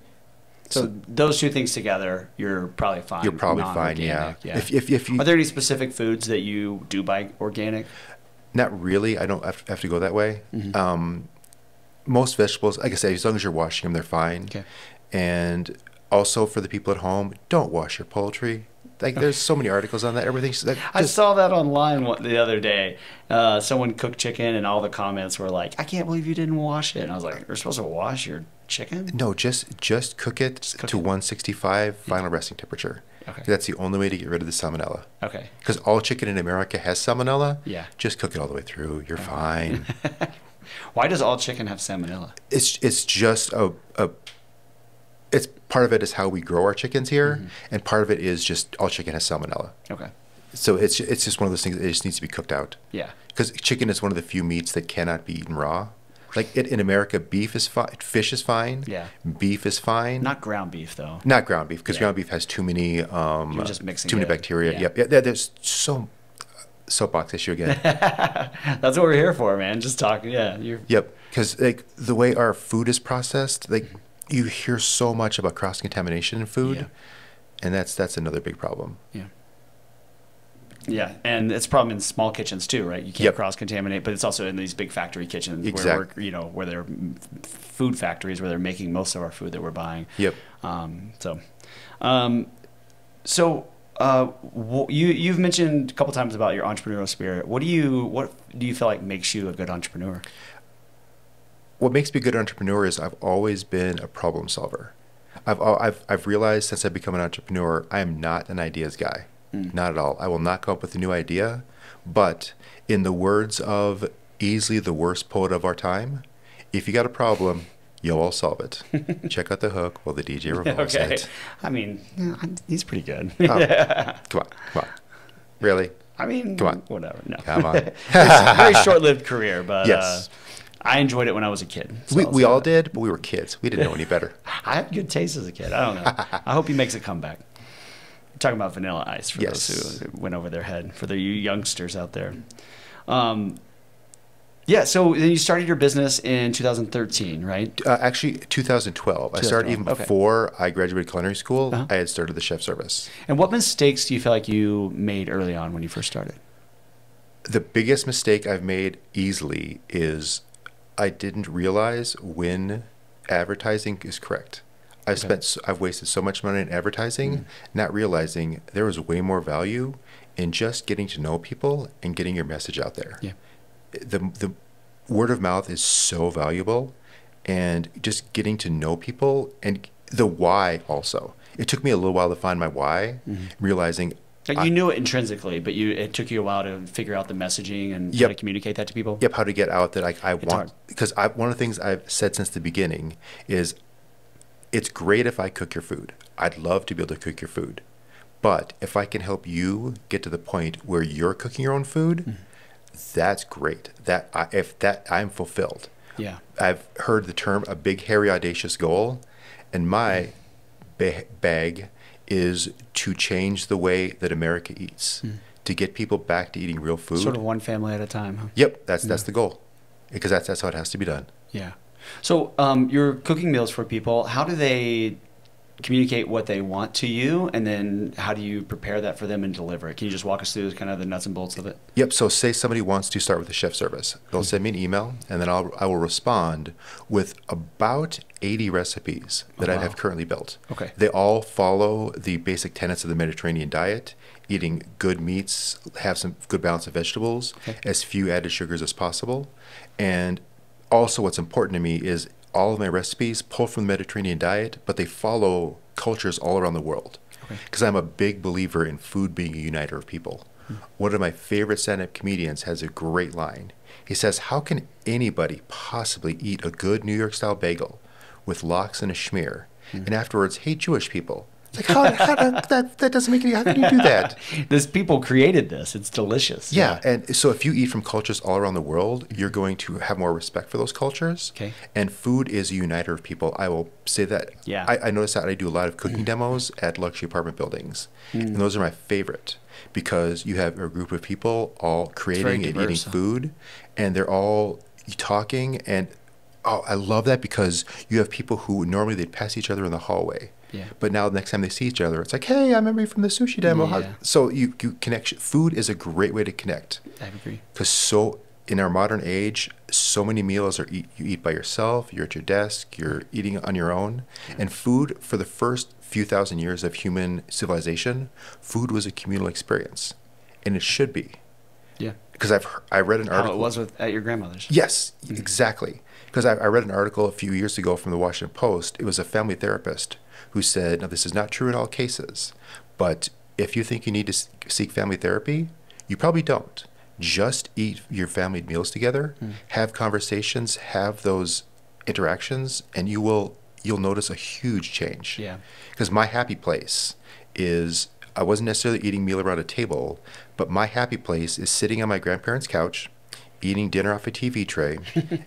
[SPEAKER 1] So those two things together, you're probably fine.
[SPEAKER 2] You're probably fine, yeah. If you,
[SPEAKER 1] are there any specific foods that you do buy organic?
[SPEAKER 2] Not really. I don't have to go that way. Most vegetables, like I said, as long as you're washing them, they're fine.
[SPEAKER 1] Okay.
[SPEAKER 2] And also for the people at home, don't wash your poultry. Like there's so many articles on that.
[SPEAKER 1] I saw that online the other day. Someone cooked chicken, and all the comments were like, "I can't believe you didn't wash it." And I was like, "You're supposed to wash your chicken?"
[SPEAKER 2] No, just cook it to 165 final resting temperature.
[SPEAKER 1] Okay.
[SPEAKER 2] That's the only way to get rid of the salmonella.
[SPEAKER 1] Okay.
[SPEAKER 2] Because all chicken in America has salmonella.
[SPEAKER 1] Yeah.
[SPEAKER 2] Just cook it all the way through. You're fine.
[SPEAKER 1] Why does all chicken have salmonella?
[SPEAKER 2] It's just it's part of it is how we grow our chickens here, and part of it is just all chicken has salmonella.
[SPEAKER 1] Okay.
[SPEAKER 2] So it's just one of those things that it just needs to be cooked out.
[SPEAKER 1] Yeah.
[SPEAKER 2] Because chicken is one of the few meats that cannot be eaten raw. Like in America, beef is fine, fish is fine.
[SPEAKER 1] Yeah.
[SPEAKER 2] Beef is fine.
[SPEAKER 1] Not ground beef though.
[SPEAKER 2] Not ground beef, because ground beef has too many
[SPEAKER 1] You're just mixing
[SPEAKER 2] too many bacteria.
[SPEAKER 1] Yeah.
[SPEAKER 2] Yep. Yeah, there's so soapbox issue again.
[SPEAKER 1] That's what we're here for, man. Just talking. Yeah.
[SPEAKER 2] Yep. Because like the way our food is processed, like you hear so much about cross contamination in food, and that's another big problem.
[SPEAKER 1] Yeah. Yeah, and it's a problem in small kitchens too, right? You can't cross-contaminate, but it's also in these big factory kitchens where they're food factories where they're making most of our food that we're buying.
[SPEAKER 2] Yep.
[SPEAKER 1] You've mentioned a couple times about your entrepreneurial spirit. What do you feel like makes you a good entrepreneur?
[SPEAKER 2] What makes me a good entrepreneur is I've always been a problem solver. I've realized since I've become an entrepreneur, I am not an ideas guy. Not at all. I will not come up with a new idea, but in the words of easily the worst poet of our time, if you got a problem, you'll all solve it. Check out the hook while the DJ revolves it.
[SPEAKER 1] I mean, he's pretty good.
[SPEAKER 2] Come on. Really?
[SPEAKER 1] I mean,
[SPEAKER 2] come on.
[SPEAKER 1] Whatever. No.
[SPEAKER 2] Come on.
[SPEAKER 1] It's a very short-lived career, but
[SPEAKER 2] yes.
[SPEAKER 1] I enjoyed it when I was a kid.
[SPEAKER 2] So we all did, but we were kids. We didn't know any better.
[SPEAKER 1] I had good taste as a kid. I don't know. I hope he makes a comeback. We're talking about Vanilla Ice for those who went over their head, for the youngsters out there. So then you started your business in 2013, right?
[SPEAKER 2] Actually, 2012. I started even before I graduated culinary school. I had started the chef service.
[SPEAKER 1] And what mistakes do you feel like you made early on when you first started?
[SPEAKER 2] The biggest mistake I've made easily is I didn't realize when advertising is correct. I've wasted so much money in advertising, not realizing there was way more value in just getting to know people and getting your message out there.
[SPEAKER 1] Yeah.
[SPEAKER 2] The word of mouth is so valuable, and just getting to know people and the why also. It took me a little while to find my why, realizing
[SPEAKER 1] you knew it intrinsically, but it took you a while to figure out the messaging and how to communicate that to people.
[SPEAKER 2] Yep, how to get out that I want. Because one of the things I've said since the beginning is, it's great if I cook your food. I'd love to be able to cook your food. But if I can help you get to the point where you're cooking your own food, that's great. I'm fulfilled.
[SPEAKER 1] Yeah.
[SPEAKER 2] I've heard the term a big, hairy, audacious goal, and my bag is to change the way that America eats, to get people back to eating real food.
[SPEAKER 1] Sort of one family at a time, huh?
[SPEAKER 2] Yep, that's the goal, because that's how it has to be done.
[SPEAKER 1] Yeah. So you're cooking meals for people. How do they communicate what they want to you, and then how do you prepare that for them and deliver it? Can you just walk us through kind of the nuts and bolts of it?
[SPEAKER 2] Yep. So say somebody wants to start with a chef service. They'll send me an email, and then I will respond with about 80 recipes that I have currently built.
[SPEAKER 1] Okay.
[SPEAKER 2] They all follow the basic tenets of the Mediterranean diet: eating good meats, have some good balance of vegetables, as few added sugars as possible. And also what's important to me is all of my recipes pull from the Mediterranean diet, but they follow cultures all around the world. Because I'm a big believer in food being a uniter of people. One of my favorite stand-up comedians has a great line. He says, how can anybody possibly eat a good New York-style bagel with lox and a schmear and afterwards hate Jewish people? It's like, that doesn't make any, how can you do that?
[SPEAKER 1] These people created this. It's delicious.
[SPEAKER 2] Yeah, and so if you eat from cultures all around the world, you're going to have more respect for those cultures.
[SPEAKER 1] Okay.
[SPEAKER 2] And food is a uniter of people. I will say that.
[SPEAKER 1] Yeah.
[SPEAKER 2] I notice that I do a lot of cooking demos at luxury apartment buildings. And those are my favorite, because you have a group of people all creating and eating food, and they're all talking, and Oh, I love that because you have people who normally they'd pass each other in the hallway.
[SPEAKER 1] Yeah.
[SPEAKER 2] But now the next time they see each other, it's like, hey, I remember you from the sushi demo.
[SPEAKER 1] Yeah.
[SPEAKER 2] So you connect. Food is a great way to connect.
[SPEAKER 1] I agree.
[SPEAKER 2] Because in our modern age, so many meals you eat by yourself, you're at your desk, you're eating on your own. Yeah. And food, for the first few thousand years of human civilization, food was a communal experience. And it should be.
[SPEAKER 1] Yeah.
[SPEAKER 2] Because I read an article.
[SPEAKER 1] How it was at your grandmother's.
[SPEAKER 2] Yes, exactly. Because I read an article a few years ago from the Washington Post. It was a family therapist who said, now this is not true in all cases, but if you think you need to seek family therapy, you probably don't. Just eat your family meals together, have conversations, have those interactions, and you'll notice a huge change.
[SPEAKER 1] Yeah.
[SPEAKER 2] Because my happy place is, I wasn't necessarily eating a meal around a table, but my happy place is sitting on my grandparents' couch, eating dinner off a TV tray,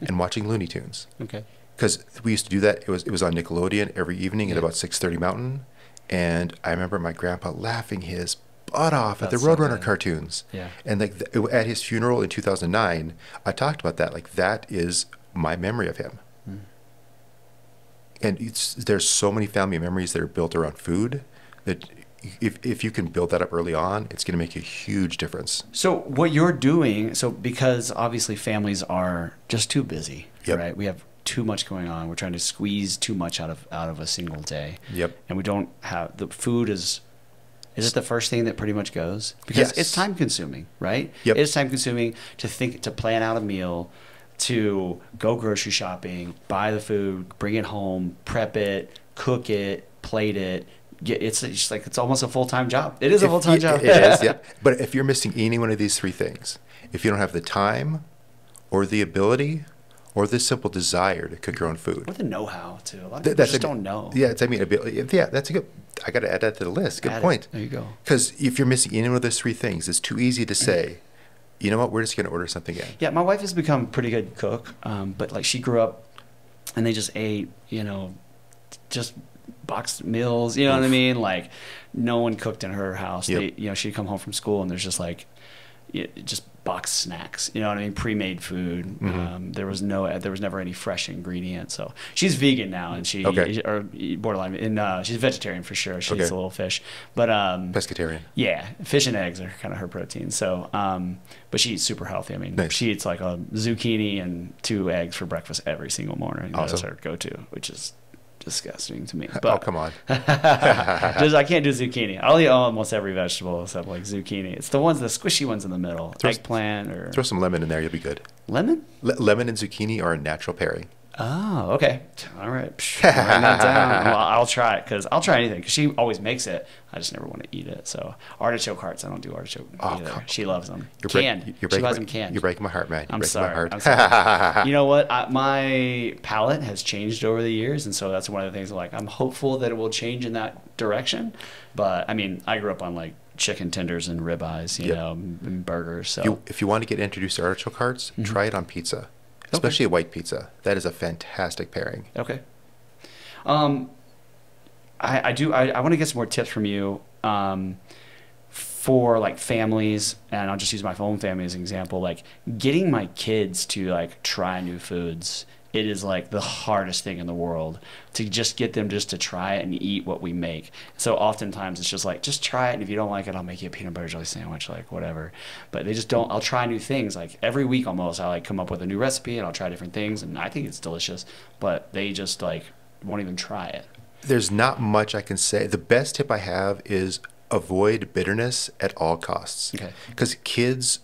[SPEAKER 2] and watching Looney Tunes.
[SPEAKER 1] Okay.
[SPEAKER 2] Because we used to do that. It was on Nickelodeon every evening at about 6:30 Mountain, and I remember my grandpa laughing his butt off at the Roadrunner cartoons.
[SPEAKER 1] Yeah.
[SPEAKER 2] And like at his funeral in 2009, I talked about that. Like that is my memory of him. And there's so many family memories that are built around food that if you can build that up early on, it's going to make a huge difference.
[SPEAKER 1] So what you're doing, because obviously families are just too busy, right? We have too much going on. We're trying to squeeze too much out of a single day.
[SPEAKER 2] Yep.
[SPEAKER 1] And we don't have, the food is it the first thing that pretty much goes? Because it's time consuming, right?
[SPEAKER 2] Yep.
[SPEAKER 1] It's time consuming to plan out a meal, to go grocery shopping, buy the food, bring it home, prep it, cook it, plate it. It's just like, it's almost a full-time job. It is a full-time job.
[SPEAKER 2] It is, yeah. But if you're missing any one of these three things, if you don't have the time or the ability or the simple desire to cook your own food.
[SPEAKER 1] Or the know-how, too. A lot of people just don't know.
[SPEAKER 2] Yeah, that's a good, I got to add that to the list. Good point.
[SPEAKER 1] There you go.
[SPEAKER 2] Because if you're missing any one of those three things, it's too easy to say, you know what, we're just going to order something in.
[SPEAKER 1] Yeah, my wife has become a pretty good cook, but like she grew up and they just ate, just boxed meals, you know what I mean? Like no one cooked in her house.
[SPEAKER 2] Yep.
[SPEAKER 1] She'd come home from school and there's just like, just boxed snacks, you know what I mean? Pre-made food. There was never any fresh ingredients. So she's vegan now, and or borderline, she's a vegetarian for sure. She eats a little fish, but
[SPEAKER 2] pescatarian.
[SPEAKER 1] Yeah, fish and eggs are kind of her protein. So, but she eats super healthy. I mean, she eats like a zucchini and 2 eggs for breakfast every single morning.
[SPEAKER 2] Awesome.
[SPEAKER 1] That's her go-to, which is disgusting to me. But
[SPEAKER 2] oh, come on.
[SPEAKER 1] I can't do zucchini. I'll eat almost every vegetable except like zucchini. It's the squishy ones in the middle. Eggplant or...
[SPEAKER 2] Throw some lemon in there, you'll be good.
[SPEAKER 1] Lemon?
[SPEAKER 2] Lemon and zucchini are a natural pairing.
[SPEAKER 1] Oh, okay. All right. Write that down. Well, I'll try it I'll try anything because she always makes it. I just never want to eat it. So artichoke hearts, I don't do artichoke either. She loves them. Canned. She buys them canned.
[SPEAKER 2] You're breaking my heart, man.
[SPEAKER 1] I'm sorry. You know what? My palate has changed over the years, and so that's one of the things. I'm hopeful that it will change in that direction. But I mean, I grew up on like chicken tenders and ribeyes, you know, and burgers. So
[SPEAKER 2] if you want to get introduced to artichoke hearts, try it on pizza. Especially a white pizza. That is a fantastic pairing.
[SPEAKER 1] Okay. I want to get some more tips from you for like families, and I'll just use my own family as an example. Like getting my kids to like try new foods. It is like the hardest thing in the world to just get them just to try it and eat what we make. So oftentimes it's just like, just try it, and if you don't like it, I'll make you a peanut butter jelly sandwich, like whatever. But they just don't. I'll try new things. Like every week almost, I like come up with a new recipe and I'll try different things, and I think it's delicious. But they just like won't even try it.
[SPEAKER 2] There's not much I can say. The best tip I have is avoid bitterness at all costs. Okay. Because kids,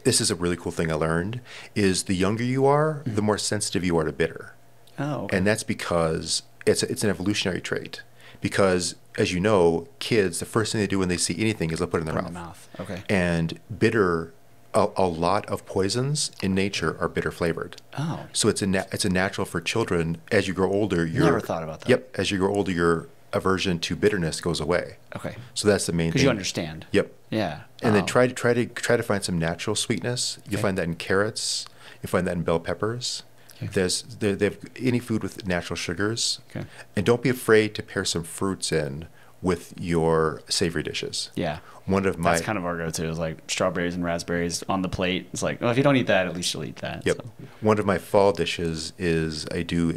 [SPEAKER 2] this is a really cool thing I learned, is the younger you are, the more sensitive you are to bitter. Oh, okay. And that's because it's an evolutionary trait. Because, as you know, kids, the first thing they do when they see anything is they'll put it in their mouth. Okay. And bitter, a lot of poisons in nature are bitter flavored. Oh. So it's a natural for children. As you grow older,
[SPEAKER 1] never thought about that.
[SPEAKER 2] Yep. As you grow older, your aversion to bitterness goes away.
[SPEAKER 1] Okay.
[SPEAKER 2] So that's the main thing.
[SPEAKER 1] Because you understand.
[SPEAKER 2] Yep.
[SPEAKER 1] Yeah.
[SPEAKER 2] And then try to find some natural sweetness. You'll find that in carrots. You'll find that in bell peppers. Okay. They have any food with natural sugars. Okay. And don't be afraid to pair some fruits in, with your savory dishes.
[SPEAKER 1] Yeah.
[SPEAKER 2] One of my
[SPEAKER 1] That's kind of our go-to is like strawberries and raspberries on the plate. It's like, well, if you don't eat that, at least you'll eat that.
[SPEAKER 2] Yep.
[SPEAKER 1] So.
[SPEAKER 2] One of my fall dishes is I do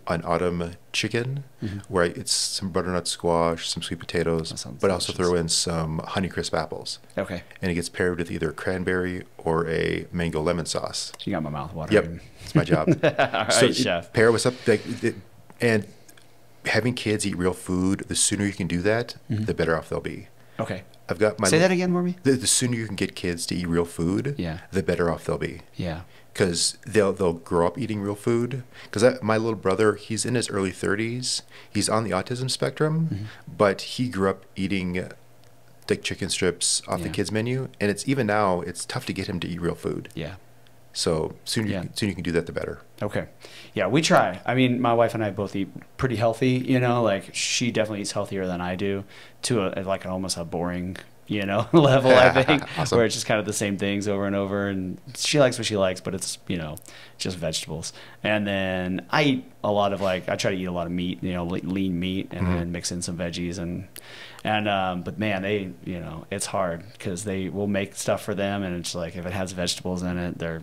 [SPEAKER 2] an autumn chicken where it's some butternut squash, some sweet potatoes, but I also throw in some Honeycrisp apples.
[SPEAKER 1] Okay.
[SPEAKER 2] And it gets paired with either cranberry or a mango lemon sauce.
[SPEAKER 1] You got my mouth watering.
[SPEAKER 2] Yep. It's my job.
[SPEAKER 1] All right,
[SPEAKER 2] so
[SPEAKER 1] chef.
[SPEAKER 2] Pair with something, and having kids eat real food, the sooner you can do that, the better off they'll be.
[SPEAKER 1] Okay.
[SPEAKER 2] I've got my
[SPEAKER 1] Say that again for me.
[SPEAKER 2] The sooner you can get kids to eat real food, the better off they'll be.
[SPEAKER 1] Yeah.
[SPEAKER 2] Because they'll grow up eating real food. Because my little brother, he's in his early 30s. He's on the autism spectrum, but he grew up eating like chicken strips off the kids' menu, and it's even now it's tough to get him to eat real food.
[SPEAKER 1] Yeah.
[SPEAKER 2] So sooner you can do that, the better.
[SPEAKER 1] Okay. Yeah, we try. I mean, my wife and I both eat pretty healthy. You know, like she definitely eats healthier than I do, to like almost a boring, you know, level. I think
[SPEAKER 2] Awesome.
[SPEAKER 1] where it's just kind of the same things over and over, and she likes what she likes, but it's, you know, just vegetables. And then I eat a lot of I try to eat a lot of meat, you know, lean meat, and then mix in some veggies and but man, they, you know, it's hard because they will make stuff for them, and it's like if it has vegetables in it, they're,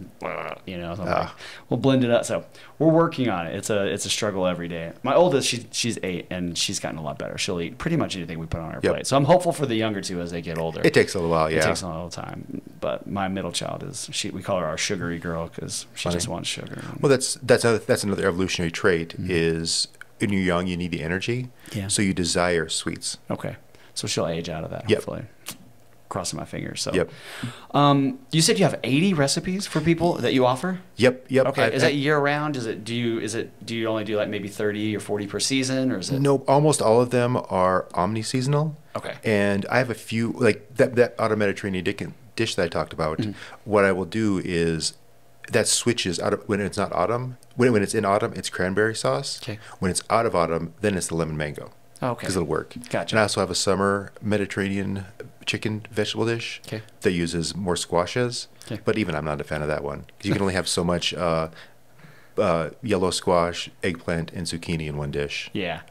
[SPEAKER 1] you know, so like, we'll blend it up. So we're working on it. It's a struggle every day. My oldest, she's 8, and she's gotten a lot better. She'll eat pretty much anything we put on her plate. So I'm hopeful for the younger two as they get older.
[SPEAKER 2] It takes a little while, yeah.
[SPEAKER 1] It takes a little time. But my middle child we call her our sugary girl because she just wants sugar.
[SPEAKER 2] Well, that's another evolutionary trait is when you're young, you need the energy.
[SPEAKER 1] Yeah.
[SPEAKER 2] So you desire sweets.
[SPEAKER 1] Okay. So she'll age out of that, hopefully. Crossing my fingers. So,
[SPEAKER 2] yep.
[SPEAKER 1] You said you have 80 recipes for people that you offer?
[SPEAKER 2] Yep.
[SPEAKER 1] Okay. Is that year round? Do you only do like maybe 30 or 40 per season, or is it?
[SPEAKER 2] No, almost all of them are omni-seasonal.
[SPEAKER 1] Okay.
[SPEAKER 2] And I have a few, like that autumn Mediterranean dish that I talked about. What I will do is that switches out of when it's not autumn. When it's in autumn, it's cranberry sauce.
[SPEAKER 1] Okay.
[SPEAKER 2] When it's out of autumn, then it's the lemon mango.
[SPEAKER 1] Okay.
[SPEAKER 2] Because it'll work.
[SPEAKER 1] Gotcha.
[SPEAKER 2] And I also have a summer Mediterranean chicken vegetable dish that uses more squashes. Okay. But even I'm not a fan of that one because you can only have so much yellow squash, eggplant, and zucchini in one dish.
[SPEAKER 1] Yeah.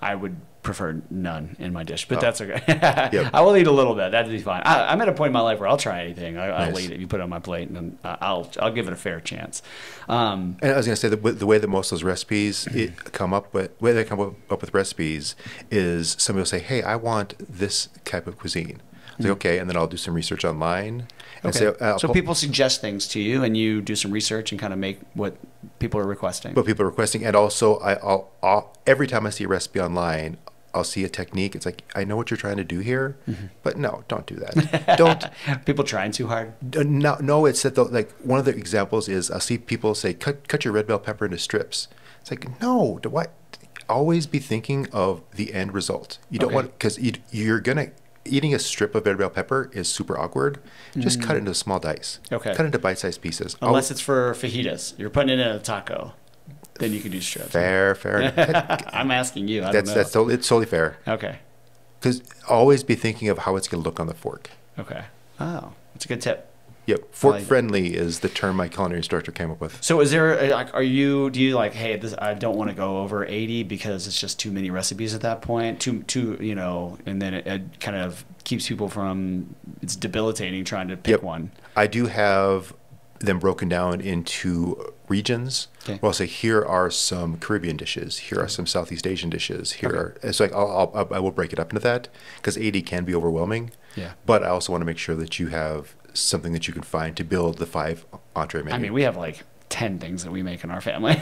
[SPEAKER 1] I would prefer none in my dish, but that's okay.
[SPEAKER 2] Yep.
[SPEAKER 1] I will eat a little bit. That'd be fine. I'm at a point in my life where I'll try anything. I'll
[SPEAKER 2] Nice.
[SPEAKER 1] eat it. You put it on my plate, and I'll give it a fair chance.
[SPEAKER 2] And I was going to say the way that most of those recipes come up with recipes is somebody will say, "Hey, I want this type of cuisine." I was like, "Okay," and then I'll do some research online. And say,
[SPEAKER 1] so people suggest things to you, and you do some research and kind of make what people are requesting.
[SPEAKER 2] What people are requesting, and also I'll every time I see a recipe online, I'll see a technique. It's like, I know what you're trying to do here, but no, don't do that. Don't.
[SPEAKER 1] People trying too hard?
[SPEAKER 2] No, it's that like one of the examples is I'll see people say, cut your red bell pepper into strips. It's like, no, what? Always be thinking of the end result. You don't want, because you're going to, eating a strip of red bell pepper is super awkward. Just cut it into small dice. Okay. Cut it into bite-sized pieces.
[SPEAKER 1] Unless it's for fajitas. You're putting it in a taco. Then you can do strips.
[SPEAKER 2] Fair.
[SPEAKER 1] I'm asking you. I don't know.
[SPEAKER 2] It's totally fair.
[SPEAKER 1] Okay.
[SPEAKER 2] Because always be thinking of how it's going to look on the fork.
[SPEAKER 1] Okay. Oh, that's a good tip.
[SPEAKER 2] Yep. Fork friendly is the term my culinary instructor came up with.
[SPEAKER 1] So is there, like, do you like, hey, I don't want to go over 80 because it's just too many recipes at that point, too, you know, and then it kind of keeps people from, it's debilitating trying to pick one. I
[SPEAKER 2] do have them broken down into regions. Okay. Where I'll say, here are some Caribbean dishes. Here are some Southeast Asian dishes. So I will break it up into that because 80 can be overwhelming. Yeah. But I also want to make sure that you have something that you can find to build the 5 entree menu.
[SPEAKER 1] I mean, we have like 10 things that we make in our family.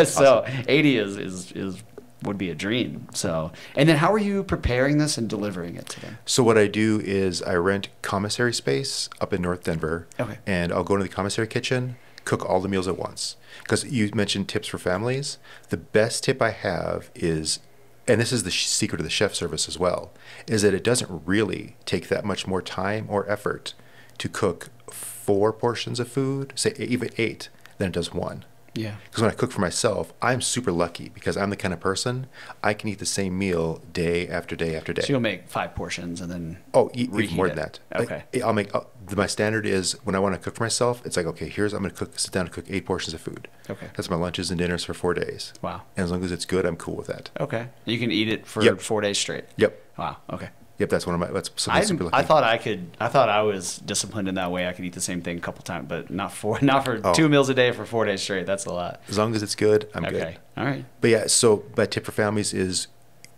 [SPEAKER 1] So awesome. 80 is would be a dream. So, and then how are you preparing this and delivering it to them?
[SPEAKER 2] So what I do is I rent commissary space up in North Denver. Okay. And I'll go into the commissary kitchen, cook all the meals at once. Because you mentioned tips for families. The best tip I have is, and this is the secret of the chef service as well, is that it doesn't really take that much more time or effort to cook 4 portions of food, say even 8, than it does 1.
[SPEAKER 1] Yeah.
[SPEAKER 2] Because when I cook for myself, I'm super lucky because I'm the kind of person I can eat the same meal day after day after day.
[SPEAKER 1] So you'll make 5 portions and then
[SPEAKER 2] Even more than that.
[SPEAKER 1] Okay.
[SPEAKER 2] I'll make my standard is when I want to cook for myself, it's like, okay, I'm going to sit down and cook 8 portions of food.
[SPEAKER 1] Okay.
[SPEAKER 2] That's my lunches and dinners for 4 days.
[SPEAKER 1] Wow.
[SPEAKER 2] And as long as it's good, I'm cool with that.
[SPEAKER 1] Okay. You can eat it for 4 days straight.
[SPEAKER 2] Yep.
[SPEAKER 1] Wow. Okay.
[SPEAKER 2] Yep, that's super lucky.
[SPEAKER 1] I thought I was disciplined in that way. I could eat the same thing a couple times, but not for 2 meals a day for 4 days straight. That's a lot.
[SPEAKER 2] As long as it's good, I'm good.
[SPEAKER 1] Okay. All right.
[SPEAKER 2] But yeah, so my tip for families is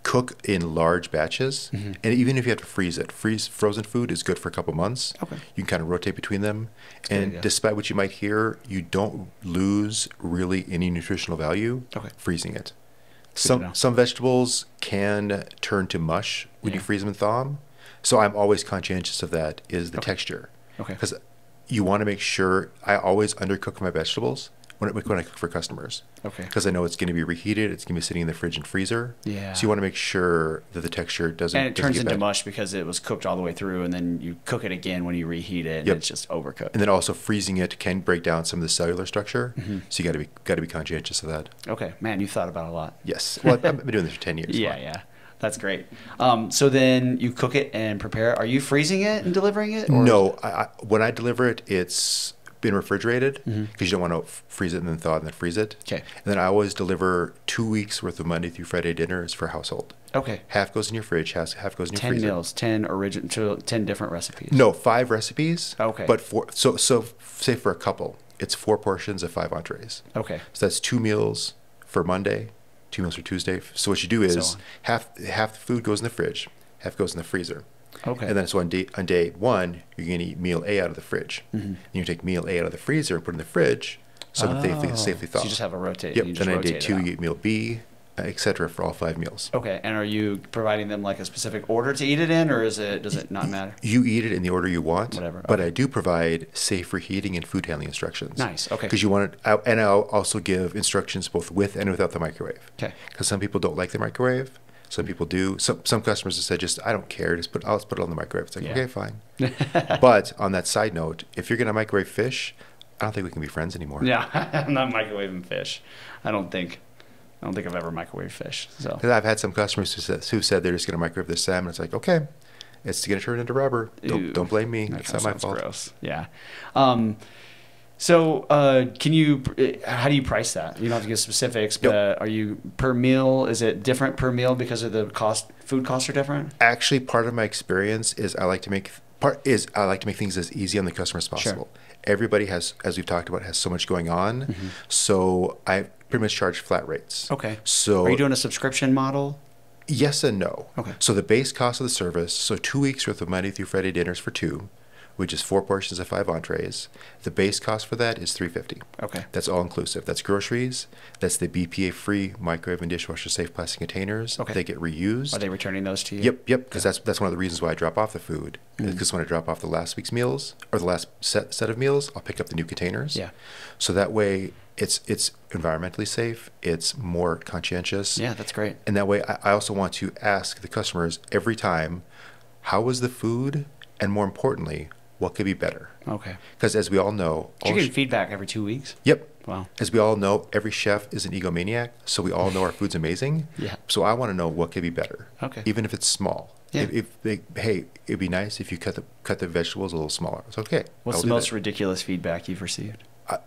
[SPEAKER 2] cook in large batches. And even if you have to freeze it, frozen food is good for a couple months.
[SPEAKER 1] Okay.
[SPEAKER 2] You can kind of rotate between them. And
[SPEAKER 1] idea.
[SPEAKER 2] despite what you might hear, you don't lose really any nutritional value freezing it. Some vegetables can turn to mush when you freeze them and thaw them. So I'm always conscientious of that, is the texture.
[SPEAKER 1] Okay.
[SPEAKER 2] Because you want to make sure, I always undercook my vegetables when I cook for customers.
[SPEAKER 1] Okay.
[SPEAKER 2] Because I know it's going to be reheated, it's going to be sitting in the fridge and freezer.
[SPEAKER 1] Yeah.
[SPEAKER 2] So you want to make sure that the texture doesn't
[SPEAKER 1] And it turns
[SPEAKER 2] get
[SPEAKER 1] into
[SPEAKER 2] bad.
[SPEAKER 1] mush because it was cooked all the way through, and then you cook it again when you reheat it, and it's just overcooked.
[SPEAKER 2] And then also freezing it can break down some of the cellular structure. So you got to be conscientious of that.
[SPEAKER 1] Okay, man, you thought about a lot.
[SPEAKER 2] Yes. Well, I've been doing this for 10 years.
[SPEAKER 1] Yeah. That's great. So then you cook it and prepare it. Are you freezing it and delivering it? Or
[SPEAKER 2] No, when I deliver it, it's been refrigerated because you don't want to freeze it and then thaw it and then freeze it.
[SPEAKER 1] Okay.
[SPEAKER 2] And then I always deliver 2 weeks worth of Monday through Friday dinners for household.
[SPEAKER 1] Okay.
[SPEAKER 2] Half goes in your fridge, half goes in your
[SPEAKER 1] 10
[SPEAKER 2] freezer.
[SPEAKER 1] 10 different recipes.
[SPEAKER 2] No, 5 recipes.
[SPEAKER 1] Okay.
[SPEAKER 2] But so say for a couple, it's 4 portions of 5 entrees.
[SPEAKER 1] Okay.
[SPEAKER 2] So that's 2 meals for Monday, 2 meals for Tuesday. So what you do is half the food goes in the fridge, half goes in the freezer.
[SPEAKER 1] Okay.
[SPEAKER 2] And then so on day 1, you're going to eat meal A out of the fridge. And you take meal A out of the freezer and put it in the fridge so that they safely thaw.
[SPEAKER 1] So you just have a rotate.
[SPEAKER 2] Yep.
[SPEAKER 1] You
[SPEAKER 2] And
[SPEAKER 1] just
[SPEAKER 2] then
[SPEAKER 1] rotate
[SPEAKER 2] day 2,
[SPEAKER 1] it out.
[SPEAKER 2] you eat meal B, etc. for all 5 meals.
[SPEAKER 1] Okay. And are you providing them like a specific order to eat it in, or does it not matter?
[SPEAKER 2] You eat it in the order you want.
[SPEAKER 1] Whatever.
[SPEAKER 2] But I do provide safe reheating and food handling instructions.
[SPEAKER 1] Nice. Okay.
[SPEAKER 2] Because you want it, and I'll also give instructions both with and without the microwave.
[SPEAKER 1] Okay.
[SPEAKER 2] Because some people don't like the microwave. Some people do. Some customers have said, I don't care. I'll just put it on the microwave. It's like, okay, fine. But on that side note, if you're going to microwave fish, I don't think we can be friends anymore.
[SPEAKER 1] Yeah, I'm not microwaving fish. I don't think I've ever microwaved fish. So.
[SPEAKER 2] Because I've had some customers who said they're just going to microwave their salmon. It's like, okay, it's going to turn into rubber. Don't blame me. It's not my fault.
[SPEAKER 1] Gross. Yeah. So, how do you price that? You don't have to give specifics, but are you per meal? Is it different per meal because of the food costs are different?
[SPEAKER 2] Actually, part of my experience is I like to make things as easy on the customer as possible. Sure. Everybody has, as we've talked about, has so much going on. So I pretty much charge flat rates.
[SPEAKER 1] Okay.
[SPEAKER 2] So
[SPEAKER 1] are you doing a subscription model?
[SPEAKER 2] Yes and no.
[SPEAKER 1] Okay.
[SPEAKER 2] So the base cost of the service, so 2 weeks worth of Monday through Friday dinners for 2, which is 4 portions of 5 entrees. The base cost for that is $3.50.
[SPEAKER 1] Okay.
[SPEAKER 2] That's all inclusive. That's groceries. That's the BPA-free microwave and dishwasher safe plastic containers.
[SPEAKER 1] Okay.
[SPEAKER 2] They get reused.
[SPEAKER 1] Are they returning those to you?
[SPEAKER 2] Yep. Because that's one of the reasons why I drop off the food. Because when I drop off the last week's meals or the last set of meals, I'll pick up the new containers.
[SPEAKER 1] Yeah.
[SPEAKER 2] So that way it's environmentally safe. It's more conscientious.
[SPEAKER 1] Yeah, that's great.
[SPEAKER 2] And that way I also want to ask the customers every time, how was the food? And more importantly, what could be better?
[SPEAKER 1] Okay.
[SPEAKER 2] Because as we all know...
[SPEAKER 1] You're getting feedback every 2 weeks?
[SPEAKER 2] Yep.
[SPEAKER 1] Wow.
[SPEAKER 2] As we all know, every chef is an egomaniac, so we all know our food's amazing.
[SPEAKER 1] Yeah.
[SPEAKER 2] So I want to know what could be better.
[SPEAKER 1] Okay.
[SPEAKER 2] Even if it's small.
[SPEAKER 1] Yeah.
[SPEAKER 2] Hey, it'd be nice if you cut the vegetables a little smaller. It's okay.
[SPEAKER 1] What's the most ridiculous feedback you've received?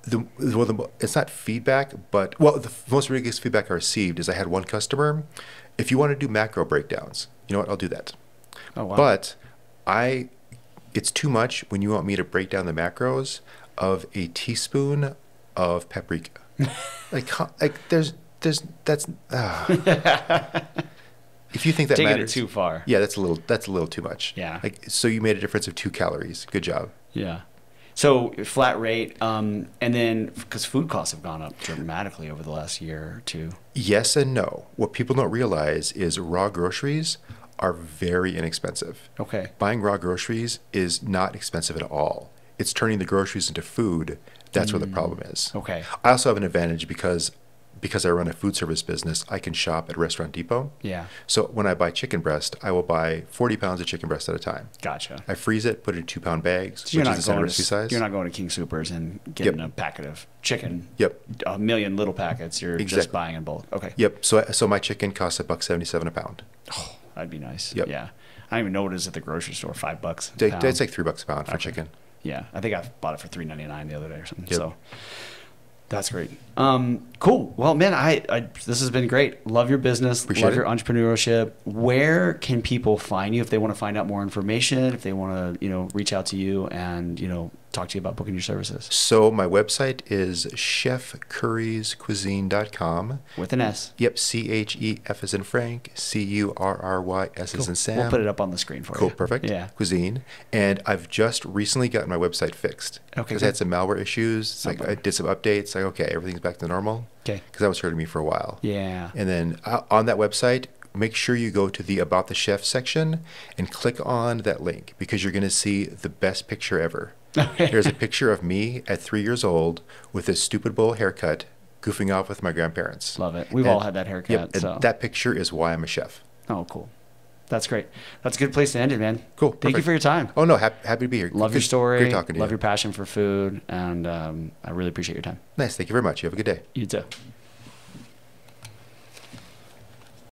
[SPEAKER 2] It's not feedback, but the most ridiculous feedback I received is I had one customer. If you want to do macro breakdowns, you know what? I'll do that.
[SPEAKER 1] Oh wow.
[SPEAKER 2] But it's too much when you want me to break down the macros of a teaspoon of paprika. That's if you think that
[SPEAKER 1] taking
[SPEAKER 2] matters,
[SPEAKER 1] it too far.
[SPEAKER 2] Yeah, that's a little too much.
[SPEAKER 1] Yeah.
[SPEAKER 2] So you made a difference of 2 calories. Good job.
[SPEAKER 1] Yeah. So flat rate, and then because food costs have gone up dramatically over the last year or two.
[SPEAKER 2] Yes and no. What people don't realize is raw groceries are very inexpensive.
[SPEAKER 1] Okay.
[SPEAKER 2] Buying raw groceries is not expensive at all. It's turning the groceries into food. That's where the problem is.
[SPEAKER 1] Okay.
[SPEAKER 2] I also have an advantage because because I run a food service business, I can shop at Restaurant Depot.
[SPEAKER 1] Yeah.
[SPEAKER 2] So when I buy chicken breast, I will buy 40 pounds of chicken breast at a time.
[SPEAKER 1] Gotcha.
[SPEAKER 2] I freeze it, put it in 2-pound bags,
[SPEAKER 1] So
[SPEAKER 2] which is the standard recipe size.
[SPEAKER 1] you're not going to King Soopers and getting a packet of chicken.
[SPEAKER 2] Yep.
[SPEAKER 1] A million little packets. You're just buying in bulk. Okay.
[SPEAKER 2] Yep. So my chicken costs $1.77 a pound.
[SPEAKER 1] Oh, that'd be nice.
[SPEAKER 2] Yep.
[SPEAKER 1] Yeah. I don't even know what it is at the grocery store. $5 a pound.
[SPEAKER 2] It's like $3 a pound for chicken.
[SPEAKER 1] Yeah. I think I bought it for $3.99 the other day or something.
[SPEAKER 2] Yep.
[SPEAKER 1] So that's great. Cool. Well, man, this has been great. Love your business.
[SPEAKER 2] Appreciate
[SPEAKER 1] love your entrepreneurship. Where can people find you if they want to find out more information, if they want to, reach out to you and, talk to you about booking your services?
[SPEAKER 2] So my website is chefcurriescuisine.com.
[SPEAKER 1] With an S.
[SPEAKER 2] Yep. CHEF as in Frank, CURRYS as in Sam.
[SPEAKER 1] We'll put it up on the screen for you.
[SPEAKER 2] Cool, perfect.
[SPEAKER 1] Yeah.
[SPEAKER 2] Cuisine. And I've just recently gotten my website fixed.
[SPEAKER 1] Okay,
[SPEAKER 2] because I had some malware issues. It's like
[SPEAKER 1] Okay.
[SPEAKER 2] I did some updates. Like, okay, everything's back to normal.
[SPEAKER 1] Okay.
[SPEAKER 2] Because that was hurting me for a while.
[SPEAKER 1] Yeah.
[SPEAKER 2] And then on that website, make sure you go to the About the Chef section and click on that link because you're going to see the best picture ever. There's a picture of me at 3 years old with a stupid bowl haircut, goofing off with my grandparents.
[SPEAKER 1] Love it. We've all had that haircut.
[SPEAKER 2] Yep, and
[SPEAKER 1] so.
[SPEAKER 2] that picture is why I'm a chef.
[SPEAKER 1] Oh, cool. That's great. That's a good place to end it, man.
[SPEAKER 2] Cool.
[SPEAKER 1] Thank you
[SPEAKER 2] Perfect.
[SPEAKER 1] for your time.
[SPEAKER 2] Oh, no, happy to be here.
[SPEAKER 1] Love your story.
[SPEAKER 2] Great talking to you.
[SPEAKER 1] Love your passion for food. And I really appreciate your time.
[SPEAKER 2] Nice. Thank you very much. You have a good day.
[SPEAKER 1] You too.